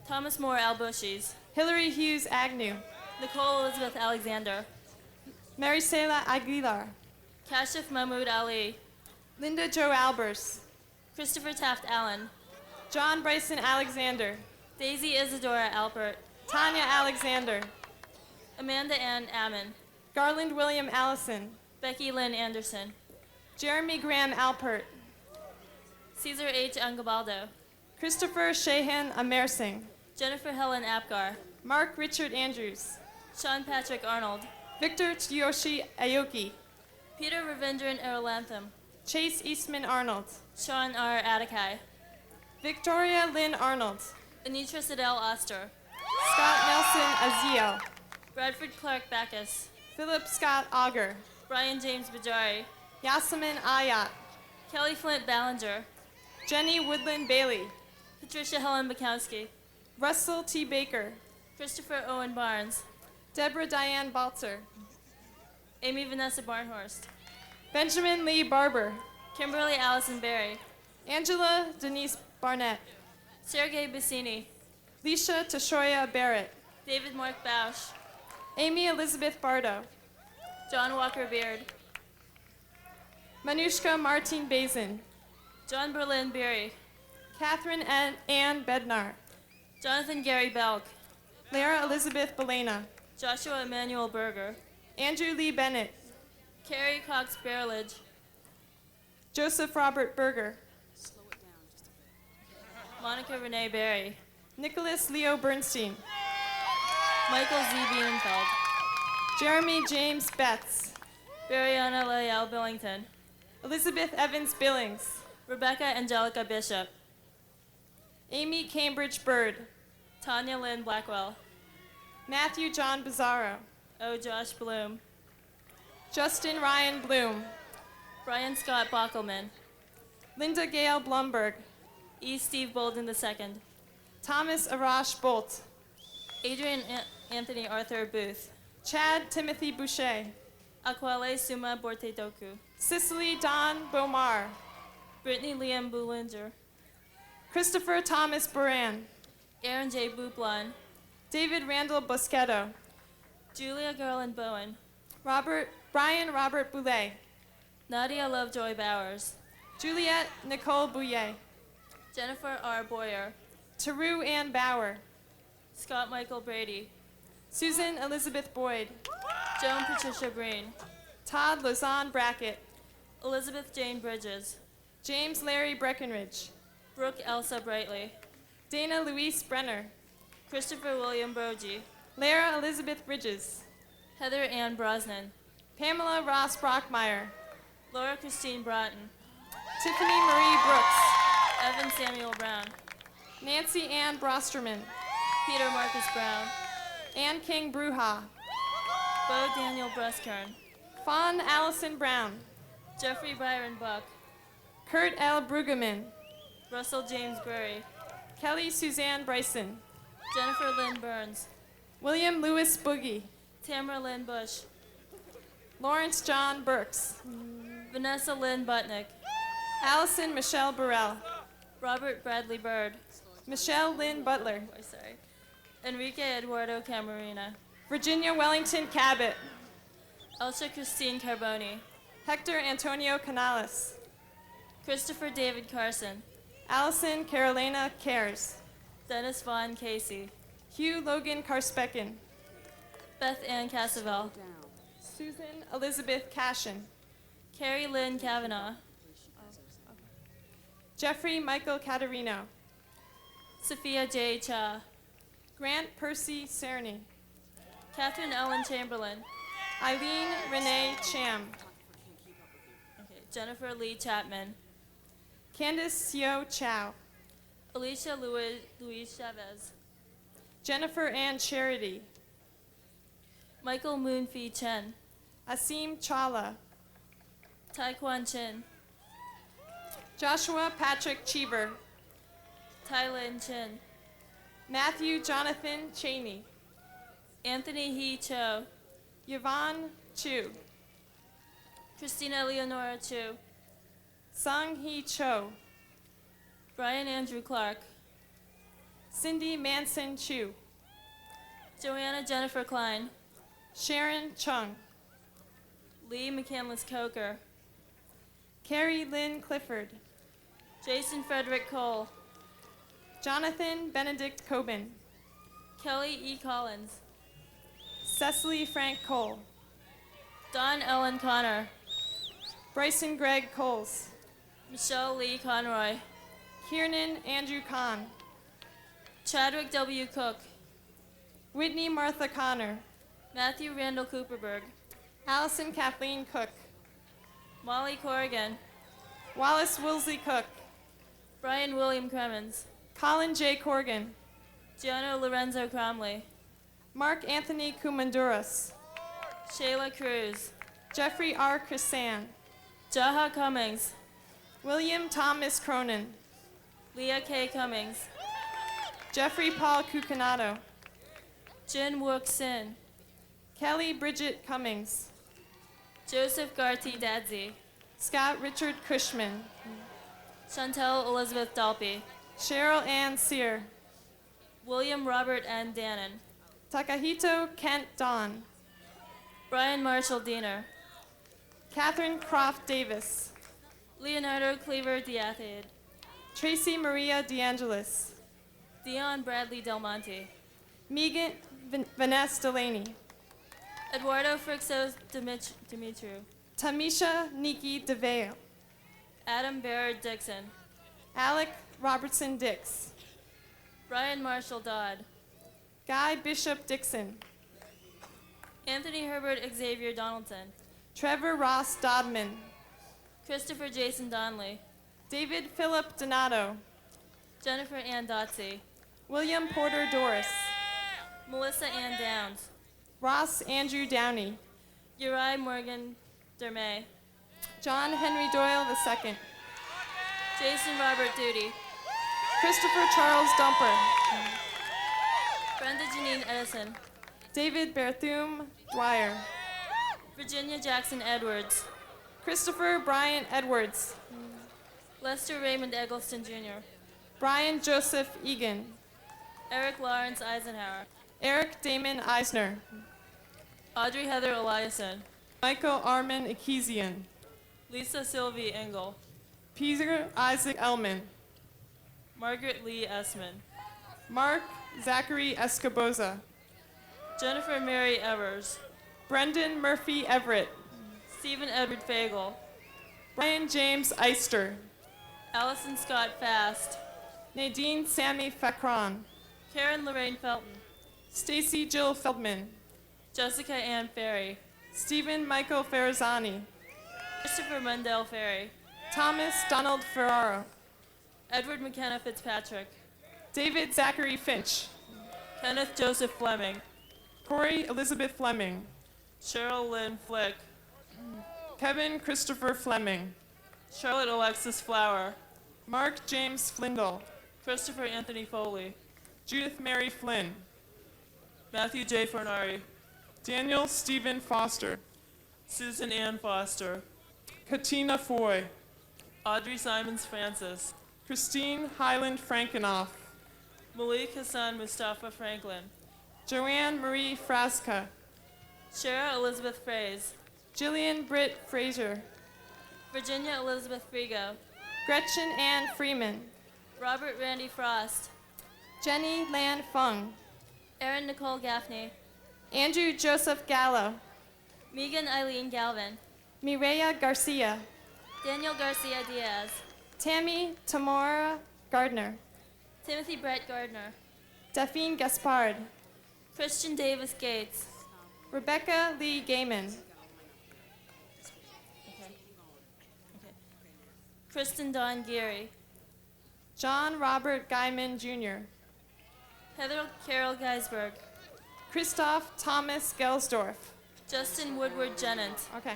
Thomas Moore Albushis. Hillary Hughes Agnew. Nicole Elizabeth Alexander. Maricela Aguilar. Kashif Mahmood Ali. Linda Jo Albers. Christopher Taft Allen. John Bryson Alexander. Daisy Isadora Alpert. Tanya Alexander. Amanda Ann Ammon. Garland William Allison. Becky Lynn Anderson. Jeremy Graham Alpert. Caesar H. Angabaldo. Christopher Shahan Amersing. Jennifer Helen Apgar. Mark Richard Andrews. Sean Patrick Arnold. Victor Tsuyoshi Aoki. Peter Ravindran Eralantham. Chase Eastman Arnold. Sean R. Atakai. Victoria Lynn Arnold. Anitra Sidel Oster. Scott Nelson Aziel. Bradford Clark Backus. Philip Scott Auger. Brian James Bajari. Yasemin Ayat. Kelly Flint Ballinger. Jenny Woodland Bailey. Patricia Helen Bukowski. Russell T. Baker. Christopher Owen Barnes. Deborah Diane Baltzer. Amy Vanessa Barnhorst. Benjamin Lee Barber. Kimberly Allison Berry. Angela Denise Barnett. Sergei Bassini. Leisha Tashoya Barrett. David Mark Bausch. Amy Elizabeth Bardo. John Walker Beard. Manushka Martin Bazin. John Berlin Beery. Catherine Ann Bednar. Jonathan Gary Belk. Lara Elizabeth Belena. Joshua Emmanuel Berger. Andrew Lee Bennett. Carrie Cox Barrelage. Joseph Robert Berger. Monica Renee Berry. Nicholas Leo Bernstein. Michael Z. Bienenfeld. Jeremy James Betts. Bariana Lael Billington. Elizabeth Evans Billings. Rebecca Angelica Bishop. Amy Cambridge Bird. Tanya Lynn Blackwell. Matthew John Bizarro. O. Josh Bloom. Justin Ryan Bloom, Brian Scott Bockelman, Linda Gale Blumberg, E. Steve Bolden II, Thomas Arash Bolt, Adrian Anthony Arthur Booth, Chad Timothy Boucher, Akwale Suma Bortedoku, Cicely Don Bomar, Brittany Liam Bullinger, Christopher Thomas Buran, Aaron J. Buplon, David Randall Boschetto, Julia Garland Bowen, Brian Robert Boulay, Nadia Lovejoy Bowers, Juliette Nicole Bouillet, Jennifer R. Boyer, Taru Ann Bauer, Scott Michael Brady, Susan Elizabeth Boyd, Joan Patricia Breen, Todd Lausanne Brackett, Elizabeth Jane Bridges, James Larry Breckenridge, Brooke Elsa Brightly, Dana Louise Brenner, Christopher William Brogy, Lara Elizabeth Bridges, Heather Ann Brosnan, Pamela Ross Brockmeyer, Laura Christine Broughton, Tiffany Marie Brooks, Evan Samuel Brown, Nancy Ann Brosterman, Peter Marcus Brown, Ann King Bruja, Bo Daniel Bruskern, Fawn Allison Brown, Jeffrey Byron Buck, Kurt L. Brueggemann, Russell James Burry, Kelly Suzanne Bryson, Jennifer Lynn Burns, William Lewis Boogie, Tamara Lynn Bush, Lawrence John Burks, Vanessa Lynn Butnick, Allison Michelle Burrell, Robert Bradley Bird, Michelle Lynn Butler, Enrique Eduardo Camarina, Virginia Wellington Cabot, Elsa Christine Carboni, Hector Antonio Canales, Christopher David Carson, Allison Carolina Cares, Dennis Vaughn Casey, Hugh Logan Karspekin, Beth Ann Casavell, Susan Elizabeth Cashin, Carrie Lynn Kavanaugh, Jeffrey Michael Caterino, Sophia J. Cha, Grant Percy Cerny, Catherine Ellen Chamberlain, Eileen Renee Cham, Jennifer Lee Chapman, Candice Seo Chow, Alicia Louise Chavez, Jennifer Ann Charity, Michael Moonfee Chen, Asim Chawla, Taekwon Chin, Joshua Patrick Cheever, Tylin Chin, Matthew Jonathan Cheney, Anthony He Cho, Yvonne Chu, Christina Leonora Chu, Sung Hee Cho, Brian Andrew Clark, Cindy Manson Chu, Joanna Jennifer Klein, Sharon Chung, Lee McCandless Coker, Carrie Lynn Clifford, Jason Frederick Cole, Jonathan Benedict Coben, Kelly E. Collins, Cecily Frank Cole, Don Ellen Connor, Bryson Greg Coles, Michelle Lee Conroy, Kiernan Andrew Kahn, Chadwick W. Cook, Whitney Martha Connor, Matthew Randall Cooperberg, Allison Kathleen Cook, Molly Corrigan, Wallace Woolsey Cook, Brian William Cremens, Colin J. Corgan, Gianno Lorenzo Cromley, Mark Anthony Kumanduras, Shayla Cruz, Jeffrey R. Chrissan, Jaha Cummings, William Thomas Cronin, Leah K. Cummings, Jeffrey Paul Cucinato, Jin Wook Sin, Kelly Bridget Cummings, Joseph Garty Dadzi, Scott Richard Cushman, Chantel Elizabeth Dalpy, Cheryl Ann Sear, William Robert N. Dannon, Takahito Kent Don, Brian Marshall Diener, Catherine Croft Davis, Leonardo Cleaver Diathade, Tracy Maria DeAngelis, Dion Bradley Del Monte, Megan Vanessa Delaney, Eduardo Frixos Dimitru, Tamisha Nikki DeVeo, Adam Barrett Dixon, Alec Robertson Dix, Brian Marshall Dodd, Guy Bishop Dixon, Anthony Herbert Xavier Donaldson, Trevor Ross Dodman, Christopher Jason Donnelly, David Philip Donato, Jennifer Ann Dotsey, William Porter Doris, Melissa Ann Downs, Ross Andrew Downey, Uri Morgan Dermay. John Henry Doyle II. Jason Robert Duty. Christopher Charles Dumper. Brenda Janine Edison. David Berthum Dwyer. Virginia Jackson Edwards. Christopher Bryant Edwards. Lester Raymond Eggleston Jr. Brian Joseph Egan. Eric Lawrence Eisenhower. Eric Damon Eisner. Audrey Heather Eliason. Michael Armin Ekezian. Lisa Sylvie Engel. Peter Isaac Elman. Margaret Lee Essman. Mark Zachary Escoboza. Jennifer Mary Evers. Brendan Murphy Everett. Stephen Edward Fagel. Brian James Eister. Allison Scott Fast. Nadine Sammy Fakron. Karen Lorraine Felton. Stacy Jill Feldman. Jessica Ann Ferry. Stephen Michael Ferrazani. Christopher Mundell Ferry. Thomas Donald Ferraro. Edward McKenna Fitzpatrick. David Zachary Finch. Kenneth Joseph Fleming. Corey Elizabeth Fleming. Cheryl Lynn Flick. Kevin Christopher Fleming. Charlotte Alexis Flower. Mark James Flindle. Christopher Anthony Foley. Judith Mary Flynn. Matthew J. Fornari. Daniel Stephen Foster. Susan Ann Foster. Katina Foy. Audrey Simons Francis. Christine Highland Frankenoff. Malik Hassan Mustafa Franklin. Joanne Marie Frasca. Shara Elizabeth Fraze. Jillian Britt Frazier. Virginia Elizabeth Frigo. Gretchen Ann Freeman. Robert Randy Frost. Jenny Lan Fung. Erin Nicole Gaffney. Andrew Joseph Gallo. Megan Eileen Galvin. Mireya Garcia. Daniel Garcia Diaz. Tammy Tamora Gardner. Timothy Brett Gardner. Daphne Gaspard. Christian Davis Gates. Rebecca Lee Gaiman. Kristen Dawn Geary. John Robert Guyman Jr. Heather Carol Geisberg. Christoph Thomas Gelsdorf. Justin Woodward Jennant. Okay.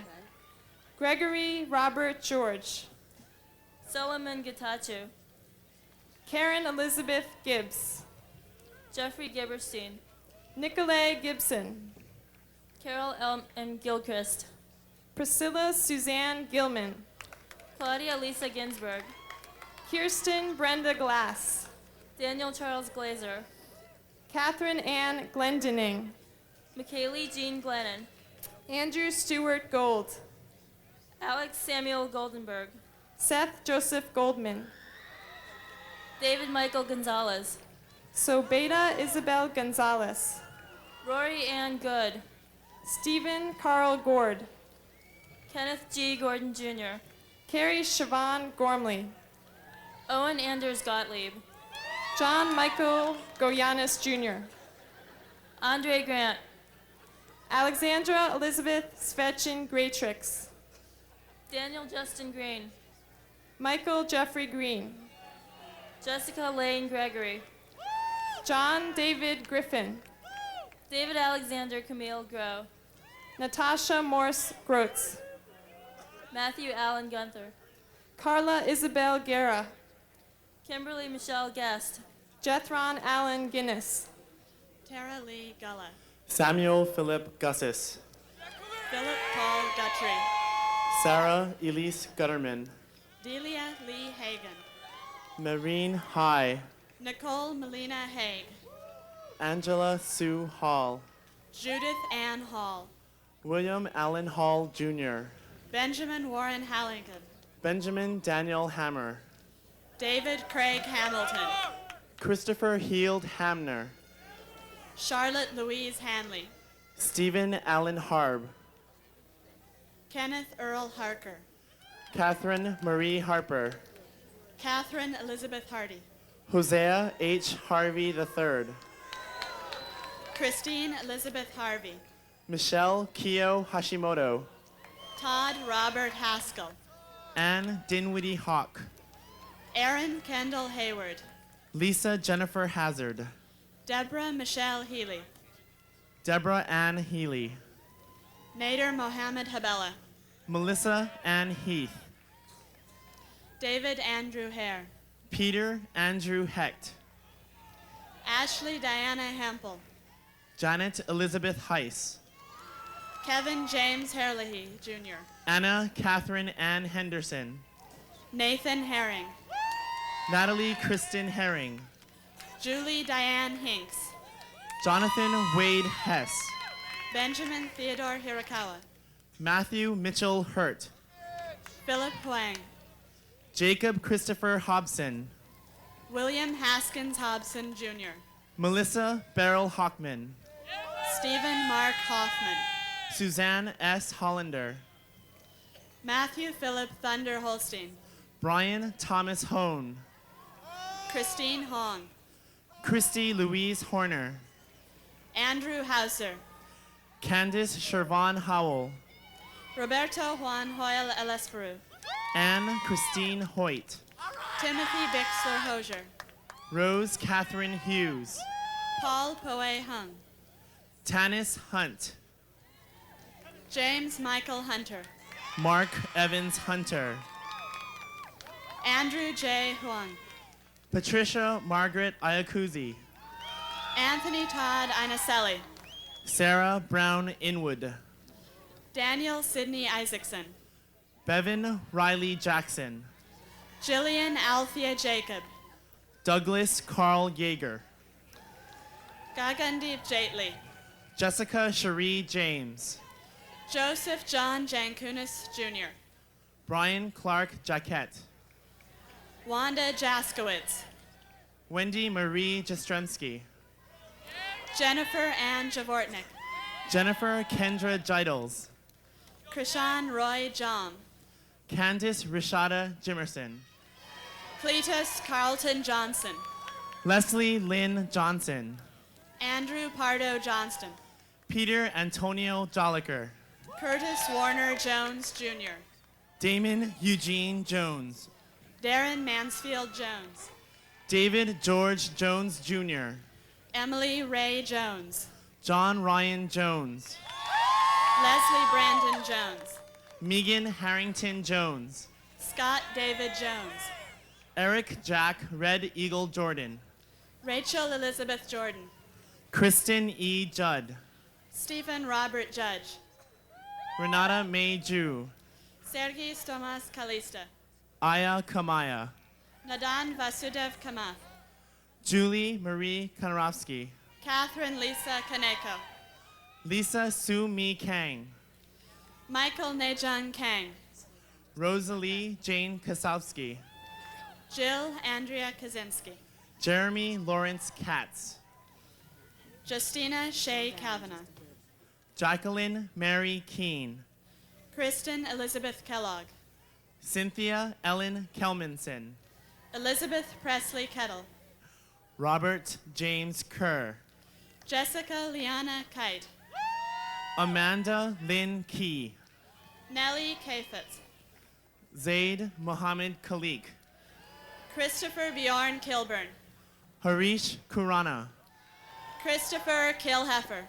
Gregory Robert George. Solomon Getachew. Karen Elizabeth Gibbs. Jeffrey Gibberstein. Nicolay Gibson. Carol M. Gilchrist. Priscilla Suzanne Gilman. Claudia Lisa Ginsberg. Kirsten Brenda Glass. Daniel Charles Glazer. Catherine Ann Glendening. McKaylee Jean Glennon. Andrew Stewart Gold. Alex Samuel Goldenberg. Seth Joseph Goldman. David Michael Gonzalez. Sobeda Isabel Gonzalez. Rory Ann Good. Stephen Carl Gord. Kenneth G. Gordon Jr. Carrie Siobhan Gormley. Owen Anders Gottlieb. John Michael Goyanis Jr. Andre Grant. Alexandra Elizabeth Svechin Graytrix. Daniel Justin Green. Michael Jeffrey Green. Jessica Lane Gregory. John David Griffin. David Alexander Camille Grow. Natasha Morse Grotz. Matthew Allen Gunther. Carla Isabel Guerra. Kimberly Michelle Guest. Jethron Allen Guinness. Tara Lee Gulla. Samuel Philip Gussis. Philip Paul Guthrie. Sarah Elise Gutterman. Delia Lee Hagan. Marine High. Nicole Melina Haig. Angela Sue Hall. Judith Ann Hall. William Allen Hall Jr. Benjamin Warren Halligan. Benjamin Daniel Hammer. David Craig Hamilton. Christopher Heald Hamner. Charlotte Louise Hanley. Stephen Allen Harb. Kenneth Earl Harker. Catherine Marie Harper. Catherine Elizabeth Hardy. Hosea H. Harvey III. Christine Elizabeth Harvey. Michelle Kyo Hashimoto. Todd Robert Haskell. Anne Dinwiddie Hawk. Aaron Kendall Hayward. Lisa Jennifer Hazard. Deborah Michelle Healy. Deborah Ann Healy. Nader Mohammed Habella. Melissa Ann Heath. David Andrew Hare. Peter Andrew Hecht. Ashley Diana Hampel. Janet Elizabeth Heiss. Kevin James Herlihy, Jr. Anna Catherine Ann Henderson. Nathan Herring. Natalie Kristin Herring. Julie Diane Hinks. Jonathan Wade Hess. Benjamin Theodore Hirakawa. Matthew Mitchell Hurt. Philip Huang. Jacob Christopher Hobson. William Haskins Hobson, Jr. Melissa Beryl Hockman. Stephen Mark Hoffman. Suzanne S. Hollander. Matthew Philip Thunder Holstein. Brian Thomas Hone. Christine Hong. Christy Louise Horner. Andrew Hauser. Candice Shervon Howell. Roberto Juan Hoyle Elesperu. Anne Christine Hoyt. Timothy Bixler Hosier. Rose Catherine Hughes. Paul Poe Hung. Tanis Hunt. James Michael Hunter. Mark Evans Hunter. Andrew J. Huang. Patricia Margaret Iacuzi. Anthony Todd Inaselli. Sarah Brown Inwood. Daniel Sidney Isaacson. Bevan Riley Jackson. Jillian Althea Jacob. Douglas Carl Yeager. Gagandeep Jaitley. Jessica Cherie James. Joseph John Jankunas, Jr. Brian Clark Jaquette. Wanda Jaskowitz. Wendy Marie Jastrzemski. Jennifer Ann Javortnik. Jennifer Kendra Gidles. Krishan Roy Jom. Candice Rishada Jimerson. Cletus Carlton Johnson. Leslie Lynn Johnson. Andrew Pardo Johnston. Peter Antonio Jolliker. Curtis Warner Jones, Jr. Damon Eugene Jones. Darren Mansfield Jones. David George Jones Jr. Emily Ray Jones. John Ryan Jones. Leslie Brandon Jones. Megan Harrington Jones. Scott David Jones. Eric Jack Red Eagle Jordan. Rachel Elizabeth Jordan. Kristen E. Judd. Stephen Robert Judge. Renata May Jew. Sergei Tomas Kalista. Aya Kamaya. Nadan Vasudev Kamath. Julie Marie Konarovsky. Catherine Lisa Kaneko. Lisa Sue Mi Kang. Michael Nejang Kang. Rosalie Jane Kasowski. Jill Andrea Kaczynski. Jeremy Lawrence Katz. Justina Shea Kavanaugh. Jacqueline Mary Keene. Kristen Elizabeth Kellogg. Cynthia Ellen Kelmanson. Elizabeth Presley Kettle. Robert James Kerr. Jessica Liana Kite. Amanda Lynn Key. Nellie Kafitz. Zaid Mohammed Khalik. Christopher Bjorn Kilburn. Harish Kurana. Christopher Kilheffer.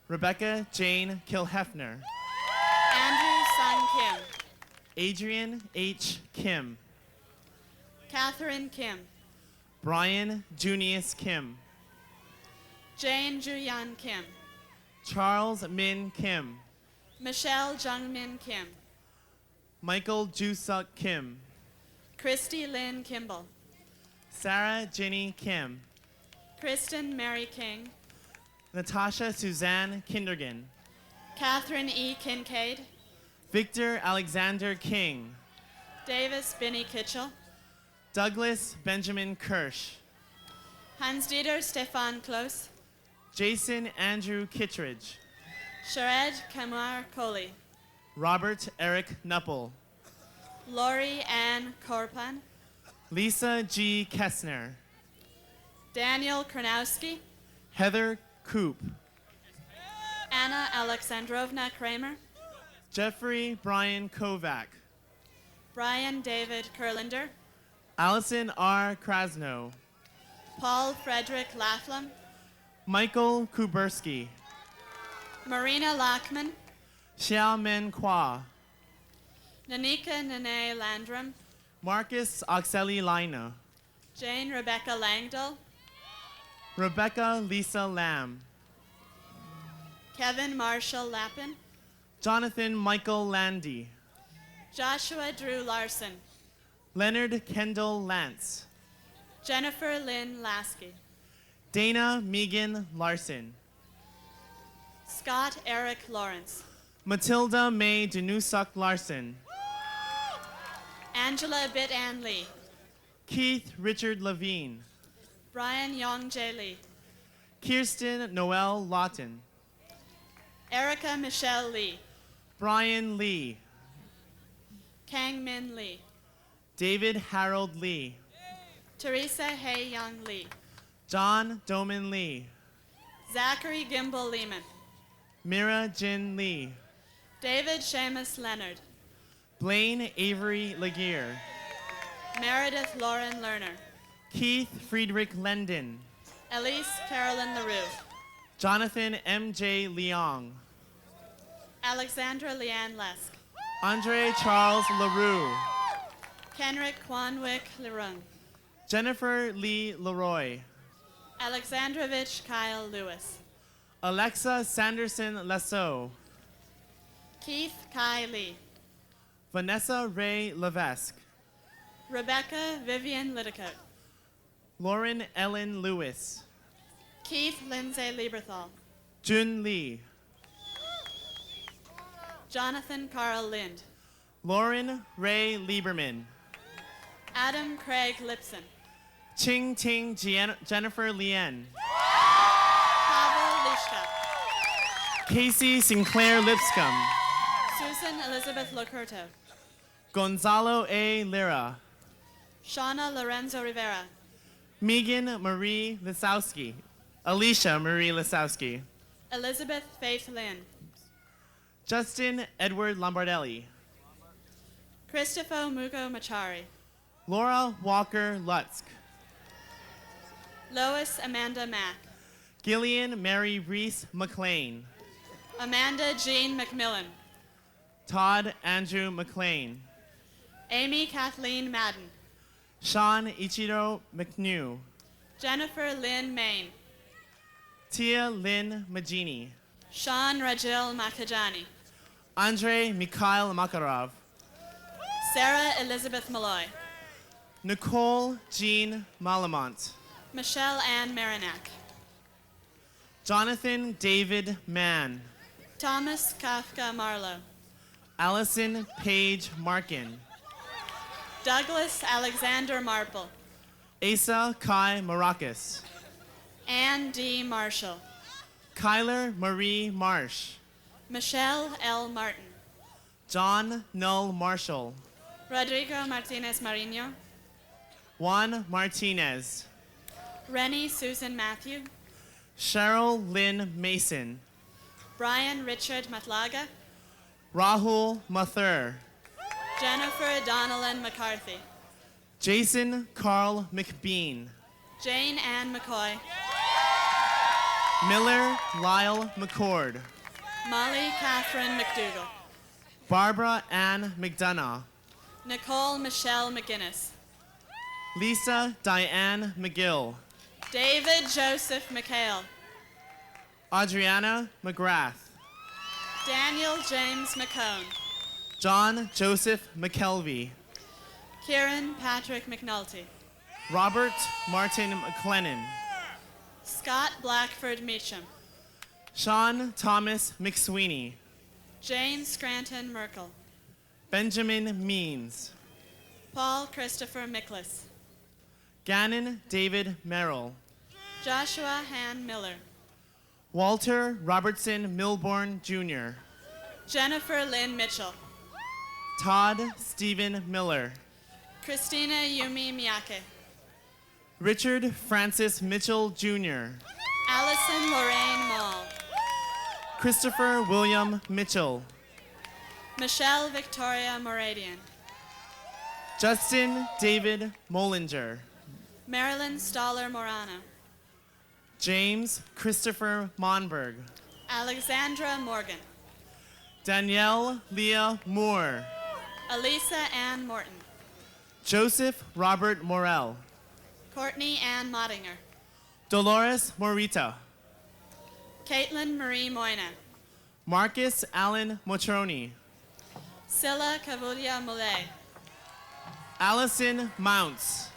Rebecca Jane Kilhefner. Andrew Sung Kim. Adrian H. Kim. Catherine Kim. Brian Junius Kim. Jane Juyan Kim. Charles Min Kim. Michelle Jungmin Kim. Michael Jusuk Kim. Christy Lynn Kimball. Sarah Ginny Kim. Kristen Mary King. Natasha Suzanne Kindergan. Catherine E. Kincaid. Victor Alexander King. Davis Binney Kitchell. Douglas Benjamin Kirsch. Hans-Dieter Stefan Close. Jason Andrew Kittredge. Shared Kamar Kohli. Robert Eric Nuppel. Lori Ann Korpan. Lisa G. Kessner. Daniel Kronowski. Heather Coop. Anna Alexandrovna Kramer. Jeffrey Brian Kovac. Brian David Kurlander. Allison R. Krasno. Paul Frederick Laughlin. Michael Kuberski. Marina Lockman. Xiao Men Kwa, Nanika Nene Landrum, Marcus Oxeli Lina, Jane Rebecca Langdell, Rebecca Lisa Lamb, Kevin Marshall Lappin, Jonathan Michael Landy, Joshua Drew Larson, Leonard Kendall Lance, Jennifer Lynn Lasky, Dana Megan Larson, Scott Eric Lawrence, Matilda May Denusuk Larson, Angela Bit Ann Lee, Keith Richard Levine, Brian Yong J. Lee, Kirsten Noel Lawton, Erica Michelle Lee, Brian Lee, Kang Min Lee, David Harold Lee, Teresa Hay Young Lee, John Doman Lee, Zachary Gimbel Lehman, Mira Jin Lee, David Seamus Leonard, Blaine Avery Laguerre, Meredith Lauren Lerner, Keith Friedrich Lendon, Elise Carolyn LaRue, Jonathan M.J. Leong, Alexandra Leanne Lesk, Andre Charles LaRue, Kenrick Kwanwick Lerung, Jennifer Lee Leroy, Alexandrovich Kyle Lewis, Alexa Sanderson Lasso, Keith Kai Lee, Vanessa Ray Levesque, Rebecca Vivian Liddicoat, Lauren Ellen Lewis, Keith Lindsay Lieberthal, Jun Lee, Jonathan Carl Lind, Lauren Ray Lieberman, Adam Craig Lipson, Ching Ting Jennifer Lien, Pavel Lishka, Casey Sinclair Lipscomb, Susan Elizabeth Locurto, Gonzalo A. Lira, Shauna Lorenzo Rivera, Megan Marie Lisowski, Alicia Marie Lisowski, Elizabeth Faith Lynn, Justin Edward Lombardelli, Christopher Mugo Machari, Laura Walker Lutsk, Lois Amanda Mack, Gillian Mary Reese McLean, Amanda Jean McMillan, Todd Andrew McLean, Amy Kathleen Madden, Sean Ichiro McNew, Jennifer Lynn Main, Tia Lynn Magini, Sean Rajil Makajani, Andre Mikhail Makarov, Sarah Elizabeth Malloy, Nicole Jean Malamont, Michelle Ann Marinac, Jonathan David Mann, Thomas Kafka Marlowe, Allison Paige Markin, Douglas Alexander Marple, Asa Kai Maracas, Ann D. Marshall, Kyler Marie Marsh, Michelle L. Martin, John Null Marshall, Rodrigo Martinez Marino, Juan Martinez, Rennie Susan Matthew, Cheryl Lynn Mason, Brian Richard Matlaga, Rahul Mathur, Jennifer Donnellan McCarthy, Jason Carl McBean, Jane Ann McCoy, Miller Lyle McCord, Molly Catherine McDougall, Barbara Ann McDonough, Nicole Michelle McGinnis, Lisa Diane McGill, David Joseph McHale, Adriana McGrath, Daniel James McCone, John Joseph McKelvey, Kieran Patrick McNulty, Robert Martin McLennan, Scott Blackford Meacham, Sean Thomas McSweeney, Jane Scranton Merkel, Benjamin Means, Paul Christopher Miklas, Gannon David Merrill, Joshua Han Miller, Walter Robertson Milborn Jr., Jennifer Lynn Mitchell, Todd Stephen Miller, Christina Yumi Miyake, Richard Francis Mitchell Jr., Allison Lorraine Mall, Christopher William Mitchell, Michelle Victoria Moradian, Justin David Mollinger, Marilyn Stoller Morana, James Christopher Monberg, Alexandra Morgan, Danielle Leah Moore. Elisa Ann Morton. Joseph Robert Morel. Courtney Ann Mottinger. Dolores Morita. Caitlin Marie Moyna. Marcus Allen Motroni. Scylla Kavudia Muley. Allison Mounts.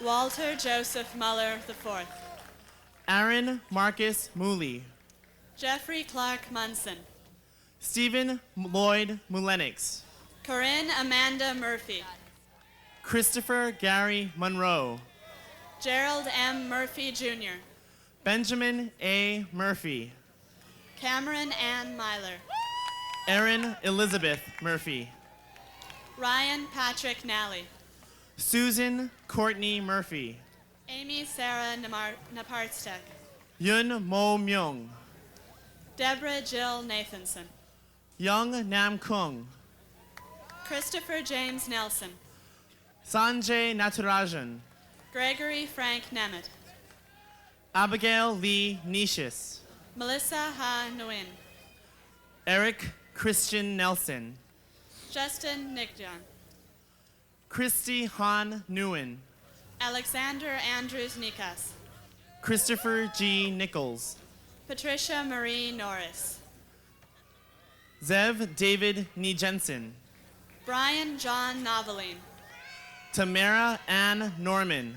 Walter Joseph Muller IV. Aaron Marcus Mooley. Jeffrey Clark Munson. Stephen Lloyd Mulenix. Corinne Amanda Murphy. Christopher Gary Monroe. Gerald M. Murphy Jr. Benjamin A. Murphy. Cameron Ann Myler. Erin Elizabeth Murphy. Ryan Patrick Nally. Susan Courtney Murphy. Amy Sarah Naparstek. Yun Mo Myung. Deborah Jill Nathanson. Young Nam Kung. Christopher James Nelson. Sanjay Natarajan. Gregory Frank Nemeth. Abigail Lee Nishis. Melissa Ha Nguyen. Eric Christian Nelson. Justin Nickjohn. Christy Han Nguyen. Alexander Andrews Nikas. Christopher G. Nichols. Patricia Marie Norris. Zev David Nijensen. Brian John Noveline. Tamara Ann Norman.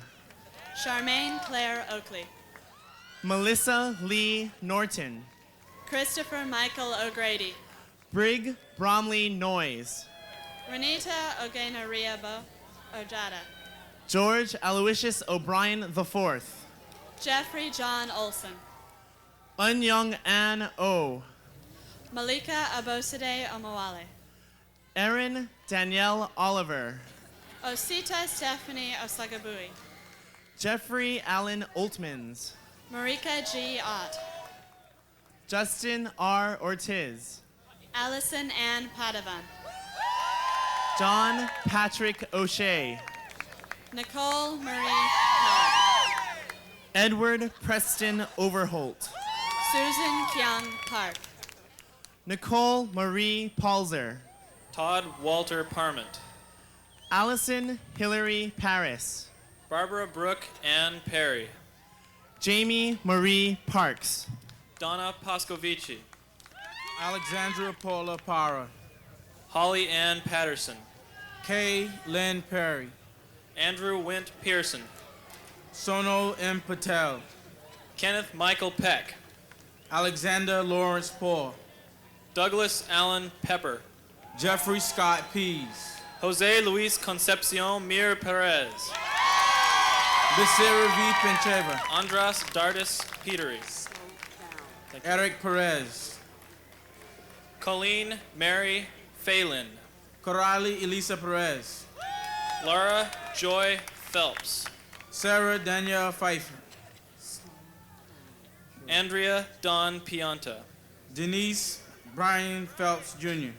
Charmaine Claire Oakley. Melissa Lee Norton. Christopher Michael O'Grady. Brig Bromley Noyes. Renita Ogena Riabo Ojada. George Aloysius O'Brien IV. Jeffrey John Olson. Unyoung Ann O. Malika Aboside Omawale. Erin Danielle Oliver. Osita Stephanie Osagabui. Jeffrey Allen Oltmans. Marika G. Ott. Justin R. Ortiz. Allison Ann Padovan. John Patrick O'Shea. Nicole Marie Park. Edward Preston Overholt. Susan Kyung Park. Nicole Marie Palzer. Todd Walter Parment. Allison Hillary Paris. Barbara Brooke Ann Perry. Jamie Marie Parks. Donna Pascovici. Alexandra Paula Para. Holly Ann Patterson. Kay Lynn Perry. Andrew Wint Pearson. Sonal M. Patel. Kenneth Michael Peck. Alexander Lawrence Paul. Douglas Allen Pepper. Jeffrey Scott Pease. Jose Luis Concepcion Mir Perez. Becerra V. Pincheva. Andras Dardis Petery. Eric Perez. Colleen Mary Phelan. Corali Elisa Perez. Laura Joy Phelps. Sarah Danielle Pfeiffer. Andrea Dawn Pianta. Denise Brian Phelps Jr.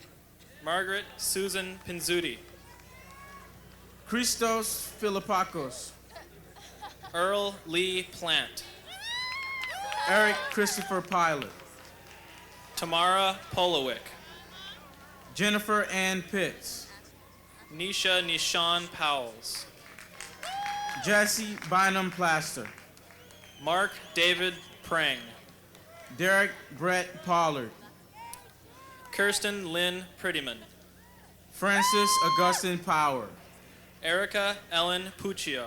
Margaret Susan Pinzudi. Christos Philippakos. Earl Lee Plant. Eric Christopher Pilot. Tamara Polowick. Jennifer Ann Pitts. Nisha Nishan Powells. Jesse Bynum Plaster. Mark David Prang. Derek Brett Pollard. Kirsten Lynn Prettyman. Francis Augustine Power. Erica Ellen Puccio.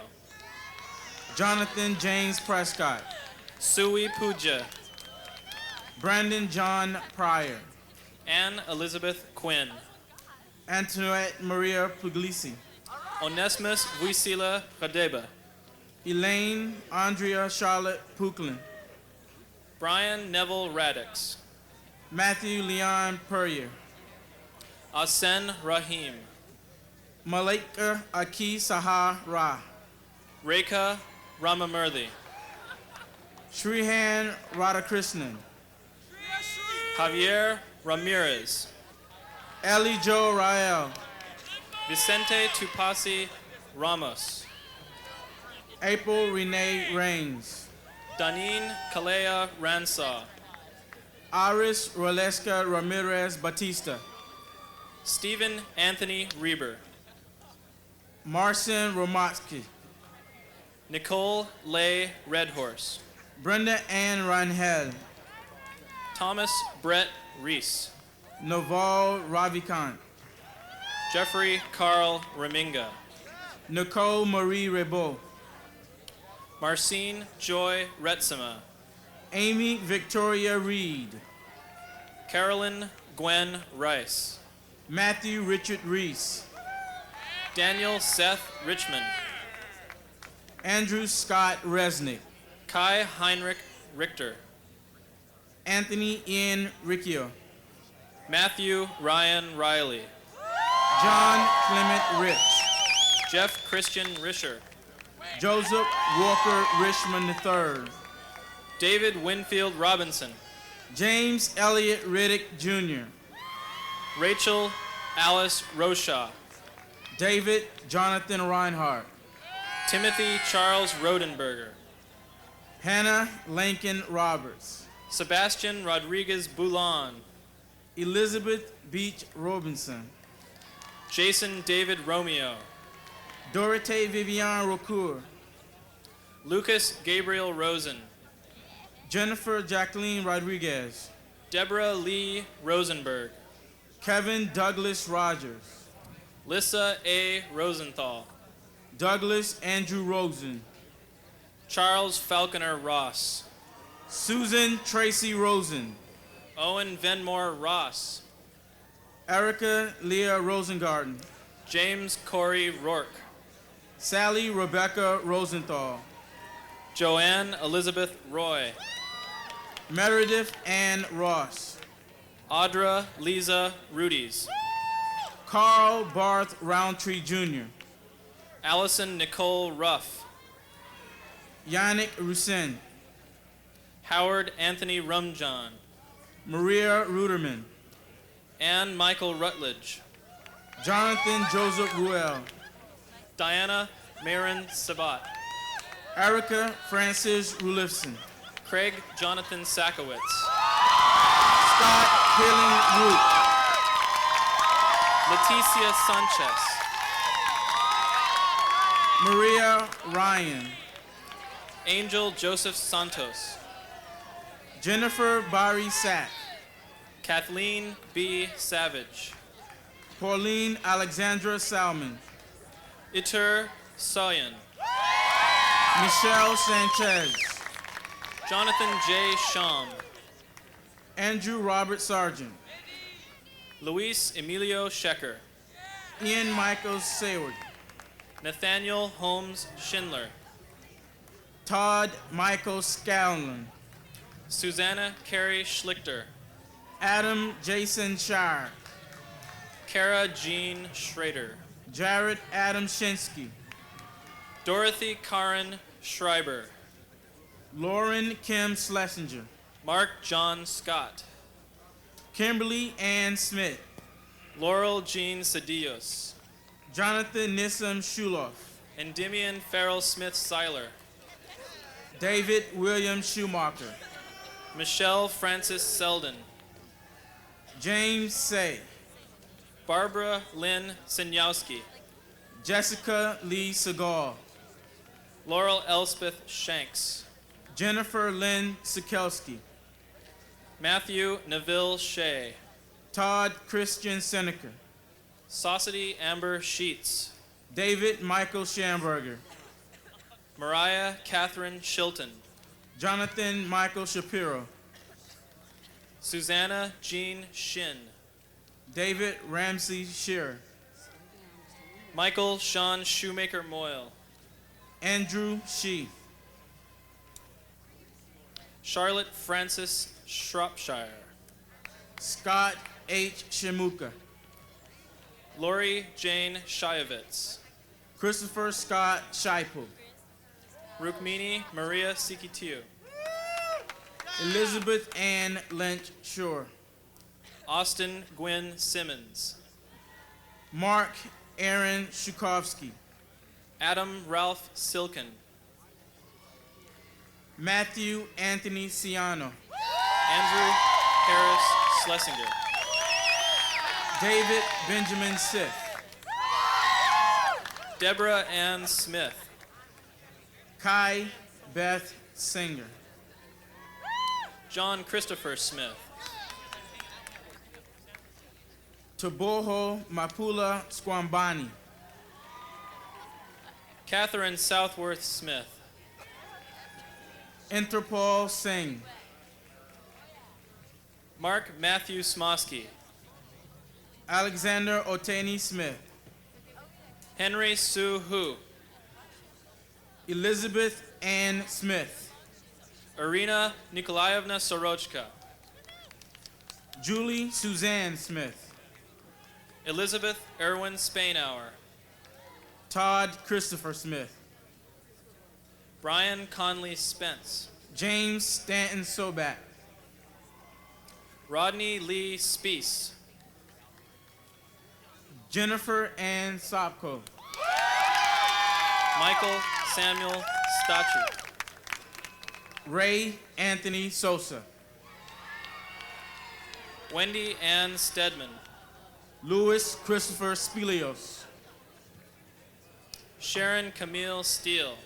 Jonathan James Prescott. Sui Puja. Brandon John Pryor. Anne Elizabeth Quinn. Antoinette Maria Puglisi. Onesimus Vuisila Radeba. Elaine Andrea Charlotte Puklin. Brian Neville Radix. Matthew Leon Purrier. Asen Rahim. Malika Aki Sahar Ra. Rekha Ramamurthy. Shrihan Radhakrishnan. Javier Ramirez. Ellie Jo Rael. Vicente Tupasi Ramos. April Renee Rains. Danine Kalea Ransaw. Iris Roleska Ramirez Batista. Stephen Anthony Reber. Marcin Romatsky. Nicole Leigh Redhorse. Brenda Ann Rangel. Thomas Brett Reese. Naval Ravikant. Jeffrey Carl Raminga. Nicole Marie Rebeau. Marcine Joy Retzema. Amy Victoria Reed. Carolyn Gwen Rice. Matthew Richard Reese. Daniel Seth Richmond. Andrew Scott Resnick. Kai Heinrich Richter. Anthony Ian Riccio. Matthew Ryan Riley. John Clement Rich. Jeff Christian Risher. Joseph Walker Richmond III. David Winfield Robinson. James Elliott Riddick Jr. Rachel Alice Roshaw. David Jonathan Reinhardt. Timothy Charles Rodenberger. Hannah Lincoln Roberts. Sebastian Rodriguez Boulon. Elizabeth Beach Robinson. Jason David Romeo. Dorothée Vivian Rocour. Lucas Gabriel Rosen. Jennifer Jacqueline Rodriguez. Deborah Lee Rosenberg. Kevin Douglas Rogers. Lissa A. Rosenthal. Douglas Andrew Rosen. Charles Falconer Ross. Susan Tracy Rosen. Owen Venmore Ross. Erica Leah Rosengarten. James Corey Rourke. Sally Rebecca Rosenthal. Joanne Elizabeth Roy. Meredith Ann Ross. Audra Lisa Rudies. Carl Barth Roundtree Jr. Allison Nicole Ruff. Yannick Roussin. Howard Anthony Rumjohn. Maria Ruderman. Ann Michael Rutledge. Jonathan Joseph Ruel. Diana Marin Sabat. Erica Francis Rulifson. Craig Jonathan Sakowitz. Scott Hilling Root. Leticia Sanchez. Maria Ryan. Angel Joseph Santos. Jennifer Barry Sack. Kathleen B. Savage. Pauline Alexandra Salmon. Itur Soyan. Michelle Sanchez. Jonathan J. Sham. Andrew Robert Sargent. Luis Emilio Shecker. Ian Michael Sayward. Nathaniel Holmes Schindler. Todd Michael Scallon. Susanna Carey Schlichter. Adam Jason Shire. Kara Jean Schrader. Jared Adam Shinsky. Dorothy Karen Schreiber. Lauren Kim Schlesinger. Mark John Scott. Kimberly Ann Smith. Laurel Jean Cedillos. Jonathan Nissim Shuloff. Endymion Farrell Smith Seiler. David William Schumacher. Michelle Francis Selden. James Say. Barbara Lynn Sinyowski. Jessica Lee Segal. Laurel Elspeth Shanks. Jennifer Lynn Sikelski. Matthew Neville Shea. Todd Christian Seneca. Saucity Amber Sheets. David Michael Schamberger. Mariah Catherine Shilton. Jonathan Michael Shapiro. Susanna Jean Shin. David Ramsey Shearer. Michael Sean Shoemaker Moyle. Andrew Shee. Charlotte Francis Shropshire. Scott H. Shemuka. Lori Jane Shiovitz. Christopher Scott Scheipel. Rukmini Maria Sikitiu. Elizabeth Ann Lynch Shore. Austin Gwynn Simmons. Mark Aaron Shukovsky. Adam Ralph Silken. Matthew Anthony Ciano. Andrew Carlos Schlesinger. David Benjamin Sith. Deborah Ann Smith. Kai Beth Singer. John Christopher Smith. Toboho Mapula Squambani. Catherine Southworth Smith. Interpol Singh. Mark Matthew Smosky. Alexander Otani Smith. Henry Sue Hu. Elizabeth Ann Smith. Irina Nikolaevna Sorochka. Julie Suzanne Smith. Elizabeth Erwin Spainhour. Todd Christopher Smith. Brian Conley Spence. James Stanton Sobat. Rodney Lee Speece. Jennifer Ann Sopko. Michael Samuel Stachu. Ray Anthony Sosa. Wendy Ann Stedman. Louis Christopher Spilios. Sharon Camille Steele.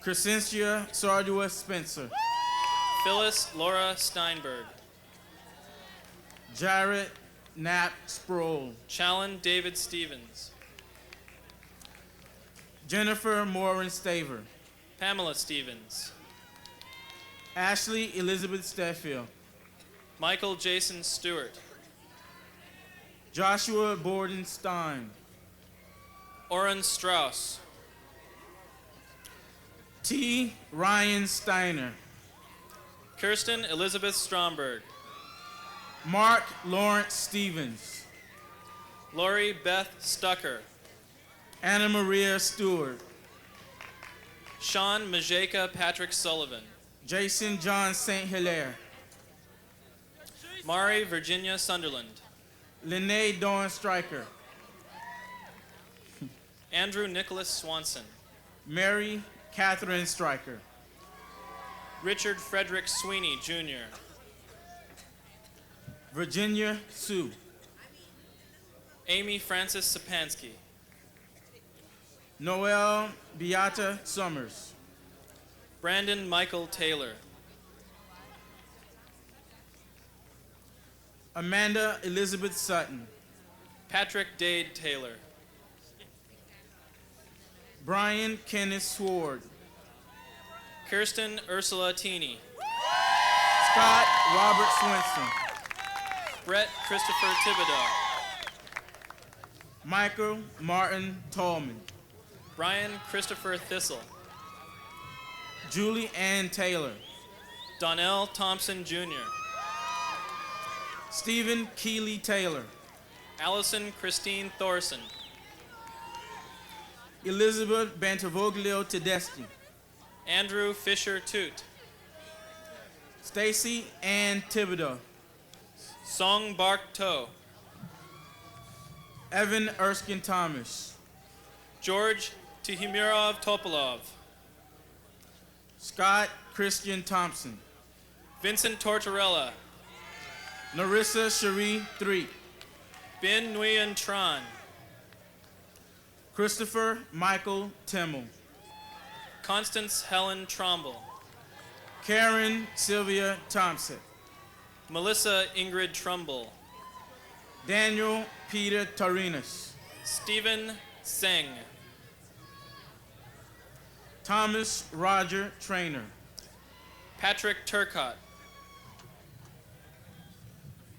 Crescencia Sardua Spencer. Phyllis Laura Steinberg. Jared Knapp Sproul. Challen David Stevens. Jennifer Morin Staver. Pamela Stevens. Ashley Elizabeth Steffield. Michael Jason Stewart. Joshua Borden Stein. Oren Strauss. T. Ryan Steiner. Kirsten Elizabeth Stromberg. Mark Lawrence Stevens. Lori Beth Stucker. Anna Maria Stewart. Sean Majeka Patrick Sullivan. Jason John St. Hilaire. Mari Virginia Sunderland. Lene Dawn Stryker. Andrew Nicholas Swanson. Mary Catherine Stryker. Richard Frederick Sweeney, Jr. Virginia Sue. Amy Francis Sapansky. Noel Beata Summers. Brandon Michael Taylor. Amanda Elizabeth Sutton. Patrick Dade Taylor. Brian Kenneth Sword. Kirsten Ursula Teeny. Scott Robert Swenson. Brett Christopher Thibodeau. Michael Martin Tallman. Brian Christopher Thistle. Julie Ann Taylor. Donnell Thompson, Jr. Stephen Keeley Taylor. Allison Christine Thorson. Elizabeth Bantavoglio Tedeschi. Andrew Fisher Toot. Stacy Ann Thibodeau. Song Bark To. Evan Erskine Thomas. George Tihimirov Topolov. Scott Christian Thompson. Vincent Tortorella. Narissa Cherie Threep. Bin Nguyen Tran. Christopher Michael Timmel. Constance Helen Tromble. Karen Sylvia Thompson. Melissa Ingrid Trumbull. Daniel Peter Tarinas. Stephen Seng. Thomas Roger Trainer. Patrick Turcott.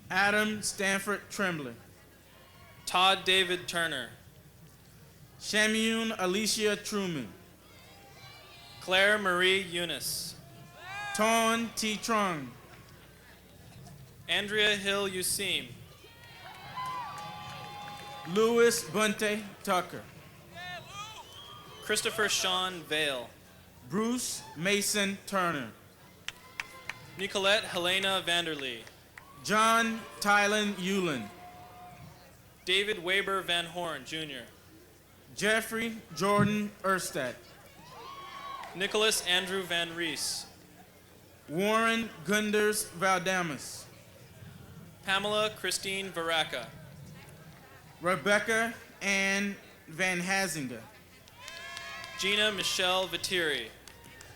Adam Stanford Tremblay. Todd David Turner. Shamun Alicia Truman. Claire Marie Eunice. Ton T. Trung. Andrea Hill Useem. Louis Bunte Tucker. Christopher Sean Vale. Bruce Mason Turner. Nicolette Helena Vanderlee. John Tylen Euland. David Weber Van Horn, Jr. Jeffrey Jordan Erstad. Nicholas Andrew Van Rees. Warren Gunders Valdamas. Pamela Christine Varaca. Rebecca Ann Van Hazinga. Gina Michelle Viteri.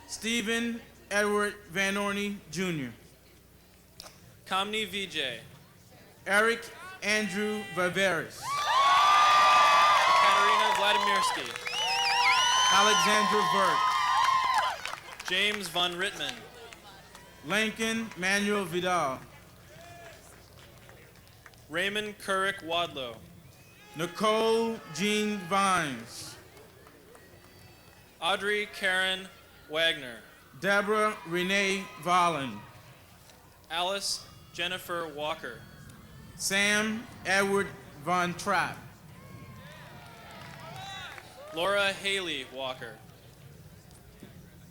Stephen Edward Van Orney, Jr. Kamni Vijay. Eric Andrew Viveris. Katerina Vladimirsky. Alexandra Vert. James Von Rittman. Lincoln Manuel Vidal. Raymond Couric Wadlow. Nicole Jean Vines. Audrey Karen Wagner. Deborah Renee Vollen. Alice Jennifer Walker. Sam Edward Von Trapp. Laura Haley Walker.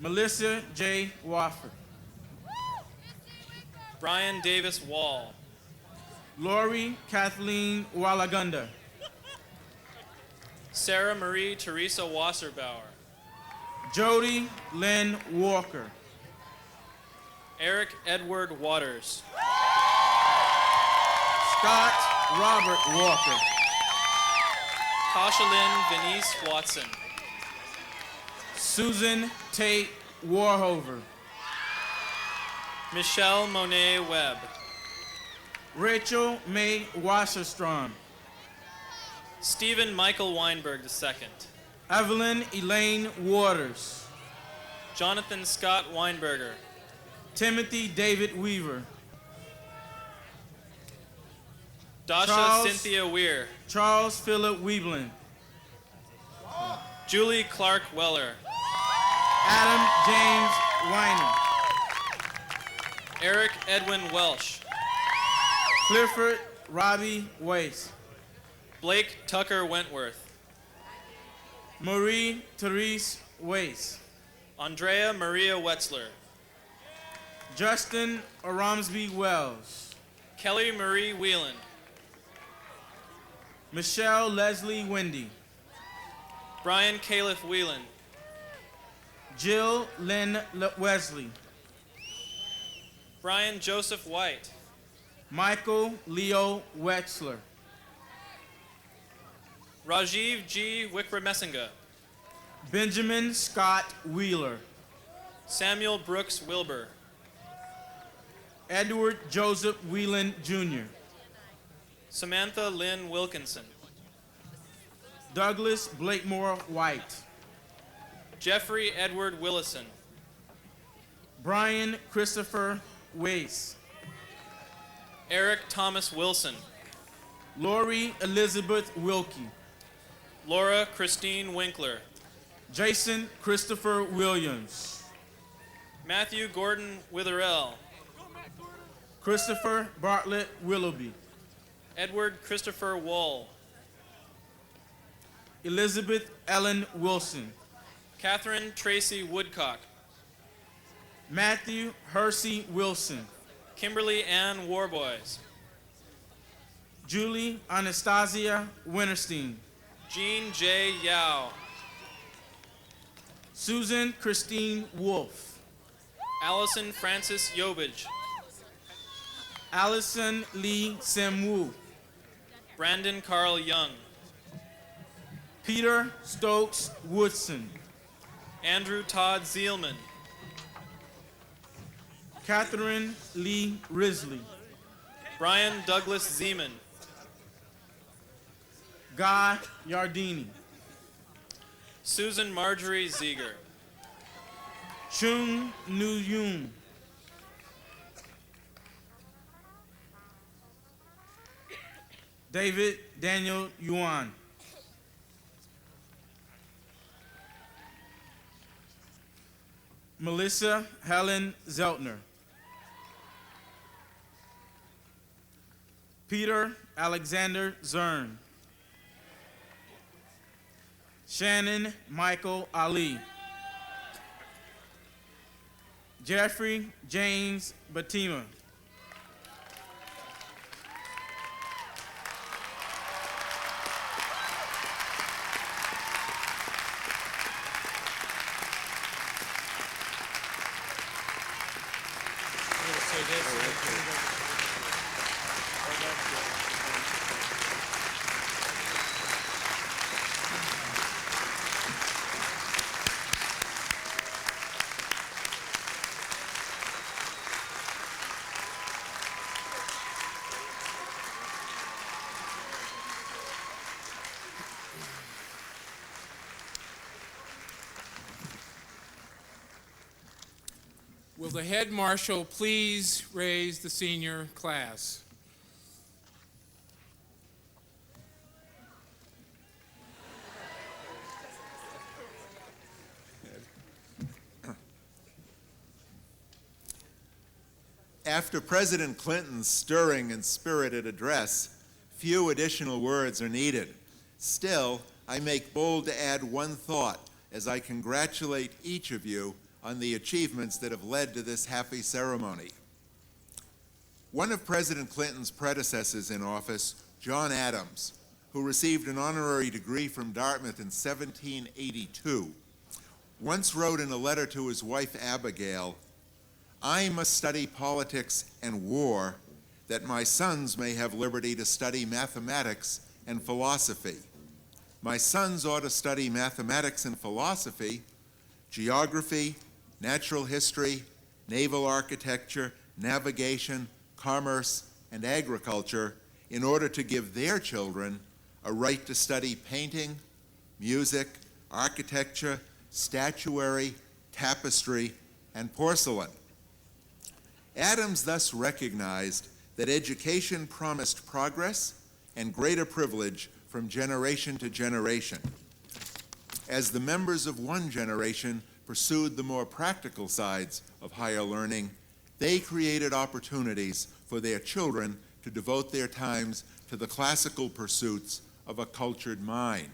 Melissa J. Wofford. Brian Davis Wall. Lori Kathleen Walagunda. Sarah Marie Teresa Wasserbauer. Jody Lynn Walker. Eric Edward Waters. Scott Robert Walker. Tasha Lynn Venice Watson. Susan Tate Warhover. Michelle Monet Webb. Rachel May Wasserstrom. Stephen Michael Weinberg II. Evelyn Elaine Waters. Jonathan Scott Weinberger. Timothy David Weaver. Dasha Charles- Cynthia Weir. Charles Phillip Weebling. Julie Clark Weller. Adam James Weiner. Eric Edwin Welsh. Clifford Robbie Wace. Blake Tucker Wentworth. Marie Therese Wace. Andrea Maria Wetzler. Justin Ormsby Wells. Kelly Marie Whelan. Michelle Leslie Wendy. Brian Califf Whelan. Jill Lynn Wesley. Brian Joseph White. Michael Leo Wexler. Rajiv G. Wickramesinga. Benjamin Scott Wheeler. Samuel Brooks Wilbur. Edward Joseph Whelan Jr. Samantha Lynn Wilkinson. Douglas Blakemore White. Jeffrey Edward Willison. Brian Christopher Wace. Eric Thomas Wilson. Lori Elizabeth Wilkie. Laura Christine Winkler. Jason Christopher Williams. Matthew Gordon Witherell. Christopher Bartlett Willoughby. Edward Christopher Wall. Elizabeth Ellen Wilson. Catherine Tracy Woodcock. Matthew Hersey Wilson. Kimberly Ann Warboys. Julie Anastasia Winterstein. Jean J. Yao. Susan Christine Wolf. Allison Francis Yobage. Allison Lee Sim-Woo. Brandon Carl Young. Peter Stokes Woodson. Andrew Todd Zielman. Catherine Lee Risley. Brian Douglas Zeman. Guy Yardini. Susan Marjorie Ziegler. Chung Nu Yoon. David Daniel Yuan. Melissa Helen Zeltner. Peter Alexander Zern. Shannon Michael Ali. Jeffrey James Batima. Will the head marshal please raise the senior class? After President Clinton's stirring and spirited address, few additional words are needed. Still, I make bold to add one thought as I congratulate each of you on the achievements that have led to this happy ceremony. One of President Clinton's predecessors in office, John Adams, who received an honorary degree from Dartmouth in 1782, once wrote in a letter to his wife Abigail, "I must study politics and war, that my sons may have liberty to study mathematics and philosophy. My sons ought to study mathematics and philosophy, geography, natural history, naval architecture, navigation, commerce, and agriculture in order to give their children a right to study painting, music, architecture, statuary, tapestry, and porcelain." Adams thus recognized that education promised progress and greater privilege from generation to generation. As the members of one generation pursued the more practical sides of higher learning, they created opportunities for their children to devote their times to the classical pursuits of a cultured mind.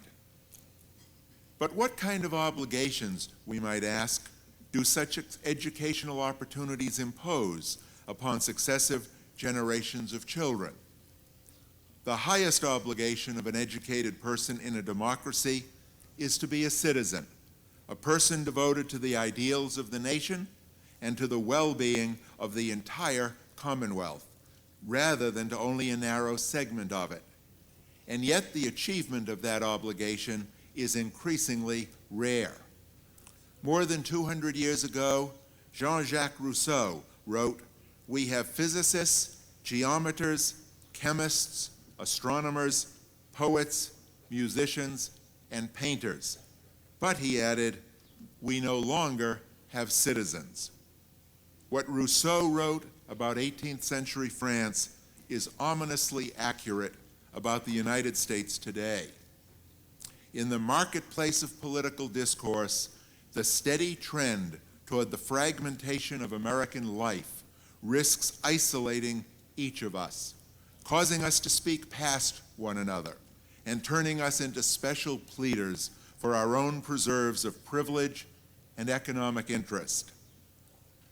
But what kind of obligations, we might ask, do such educational opportunities impose upon successive generations of children? The highest obligation of an educated person in a democracy is to be a citizen, a person devoted to the ideals of the nation and to the well-being of the entire Commonwealth, rather than to only a narrow segment of it. And yet the achievement of that obligation is increasingly rare. More than 200 years ago, Jean-Jacques Rousseau wrote, "We have physicists, geometers, chemists, astronomers, poets, musicians, and painters. But," he added, "we no longer have citizens." What Rousseau wrote about 18th century France is ominously accurate about the United States today. In the marketplace of political discourse, the steady trend toward the fragmentation of American life risks isolating each of us, causing us to speak past one another, and turning us into special pleaders for our own preserves of privilege and economic interest.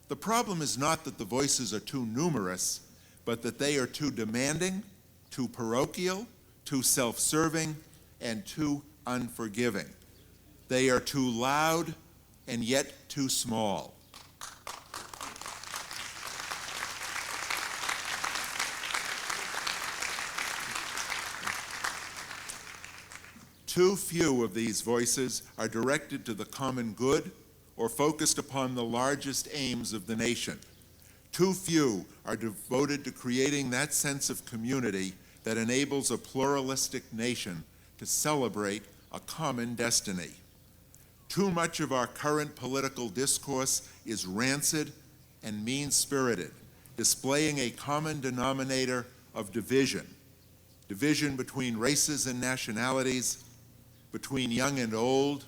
The problem is not that the voices are too numerous, but that they are too demanding, too parochial, too self-serving, and too unforgiving. They are too loud and yet too small. Too few of these voices are directed to the common good or focused upon the largest aims of the nation. Too few are devoted to creating that sense of community that enables a pluralistic nation to celebrate a common destiny. Too much of our current political discourse is rancid and mean-spirited, displaying a common denominator of division. Division between races and nationalities, between young and old,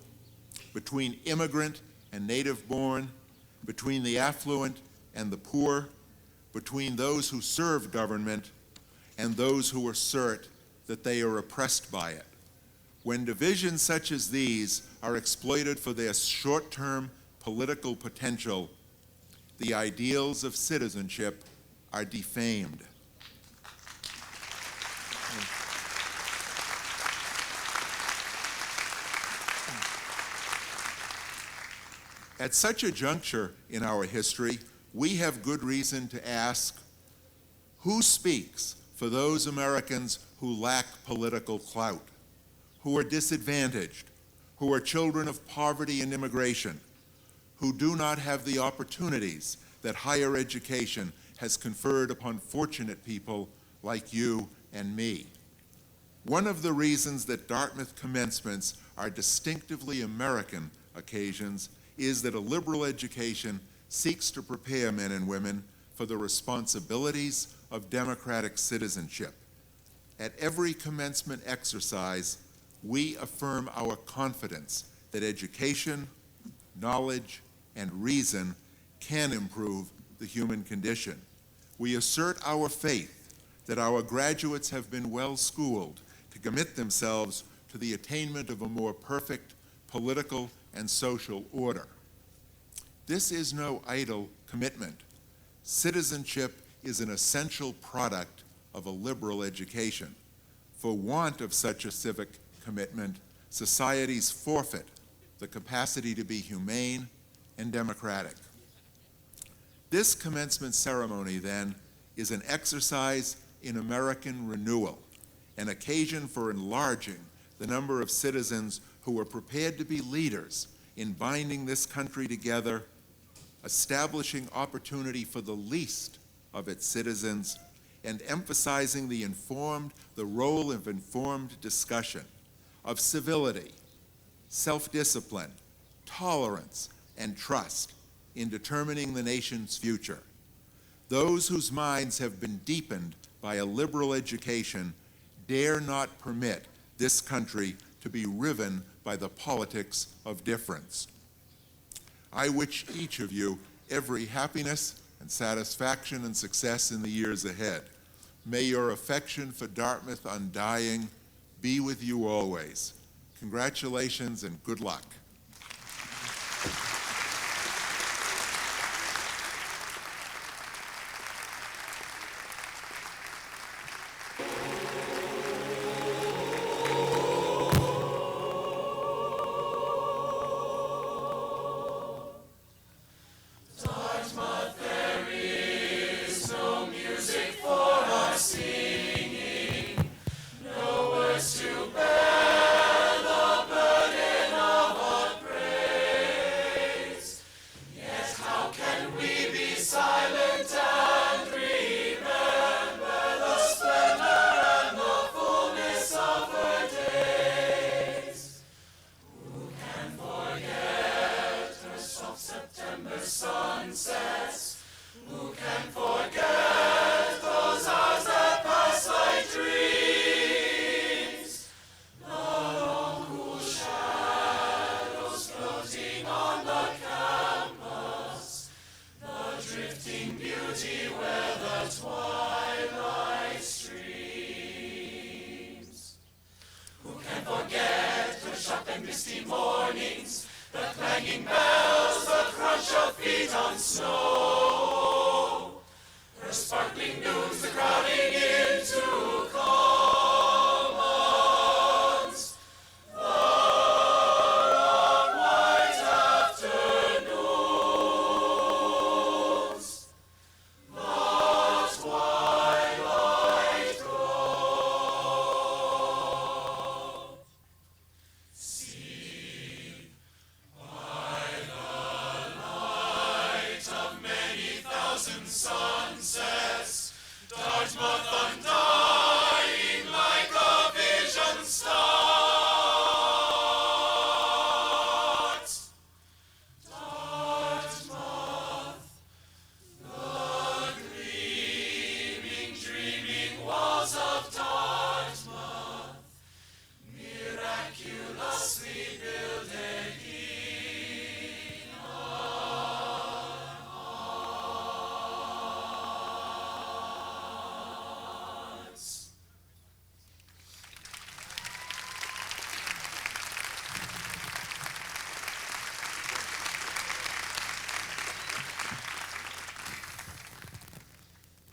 between immigrant and native-born, between the affluent and the poor, between those who serve government and those who assert that they are oppressed by it. When divisions such as these are exploited for their short-term political potential, the ideals of citizenship are defamed. At such a juncture in our history, we have good reason to ask, who speaks for those Americans who lack political clout, who are disadvantaged, who are children of poverty and immigration, who do not have the opportunities that higher education has conferred upon fortunate people like you and me? One of the reasons that Dartmouth commencements are distinctively American occasions is that a liberal education seeks to prepare men and women for the responsibilities of democratic citizenship. At every commencement exercise, we affirm our confidence that education, knowledge, and reason can improve the human condition. We assert our faith that our graduates have been well schooled to commit themselves to the attainment of a more perfect political and social order. This is no idle commitment. Citizenship is an essential product of a liberal education. For want of such a civic commitment, societies forfeit the capacity to be humane and democratic. This commencement ceremony, then, is an exercise in American renewal, an occasion for enlarging the number of citizens who are prepared to be leaders in binding this country together, establishing opportunity for the least of its citizens, and emphasizing the role of informed discussion, of civility, self-discipline, tolerance, and trust in determining the nation's future. Those whose minds have been deepened by a liberal education dare not permit this country to be riven by the politics of difference. I wish each of you every happiness and satisfaction and success in the years ahead. May your affection for Dartmouth undying be with you always. Congratulations and good luck.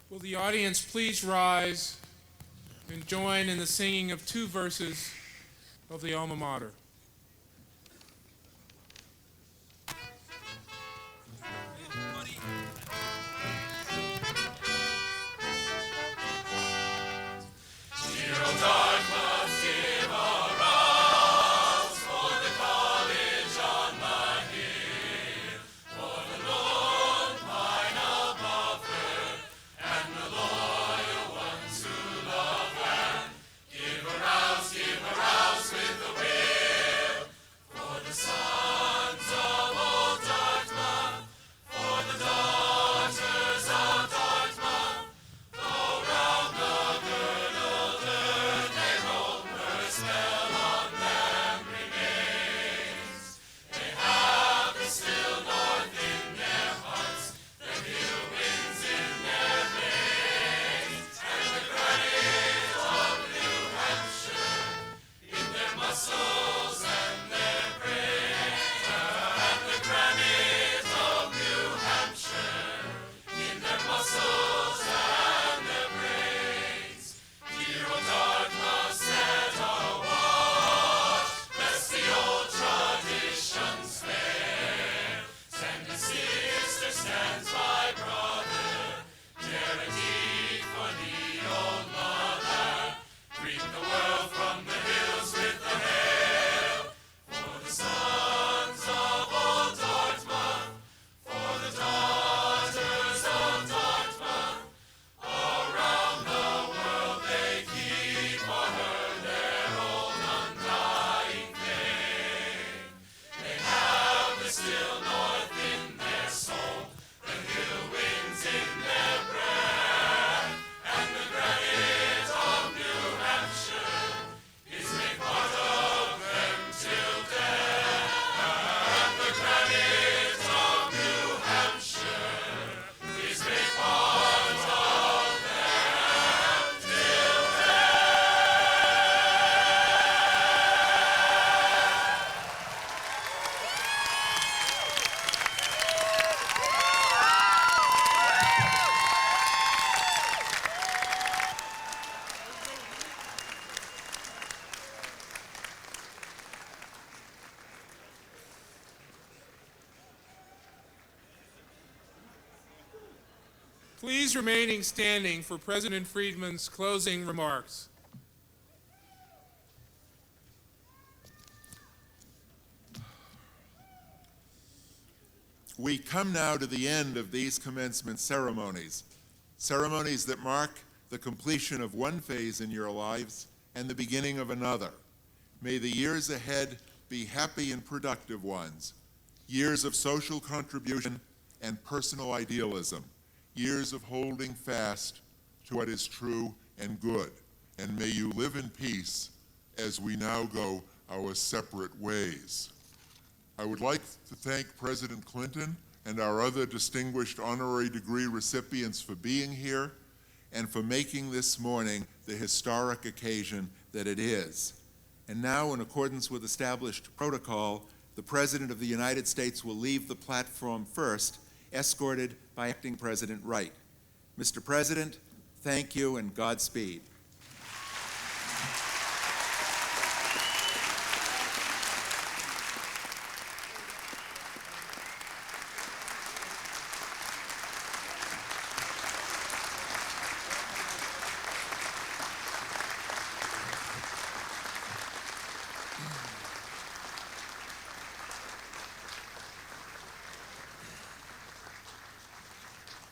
Will the audience please rise and join in the singing of 2 verses of the Alma Mater. Give a rouse with the wind. Please remaining standing for President Freedman's closing remarks. We come now to the end of these commencement ceremonies, ceremonies that mark the completion of one phase in your lives and the beginning of another. May the years ahead be happy and productive ones, years of social contribution and personal idealism, years of holding fast to what is true and good, and may you live in peace as we now go our separate ways. I would like to thank President Clinton and our other distinguished honorary degree recipients for being here and for making this morning the historic occasion that it is. And now, in accordance with established protocol, the President of the United States will leave the platform first, escorted by Acting President Wright. Mr. President, thank you and Godspeed.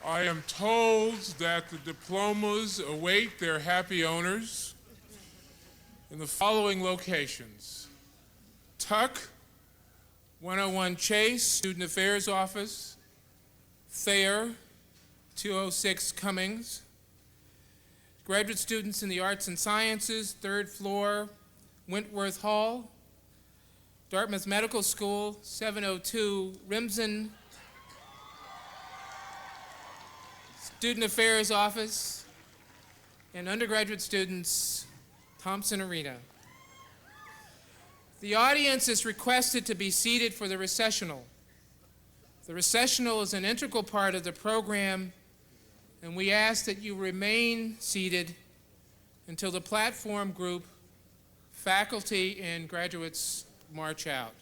I am told that the diplomas await their happy owners in the following locations: Tuck, 101 Chase, Student Affairs Office; Thayer, 206 Cummings; graduate students in the Arts and Sciences, 3rd floor, Wentworth Hall; Dartmouth Medical School, 702 Remsen; Student Affairs Office; and undergraduate students, Thompson Arena. The audience is requested to be seated for the recessional. The recessional is an integral part of the program, and we ask that you remain seated until the platform group, faculty, and graduates march out.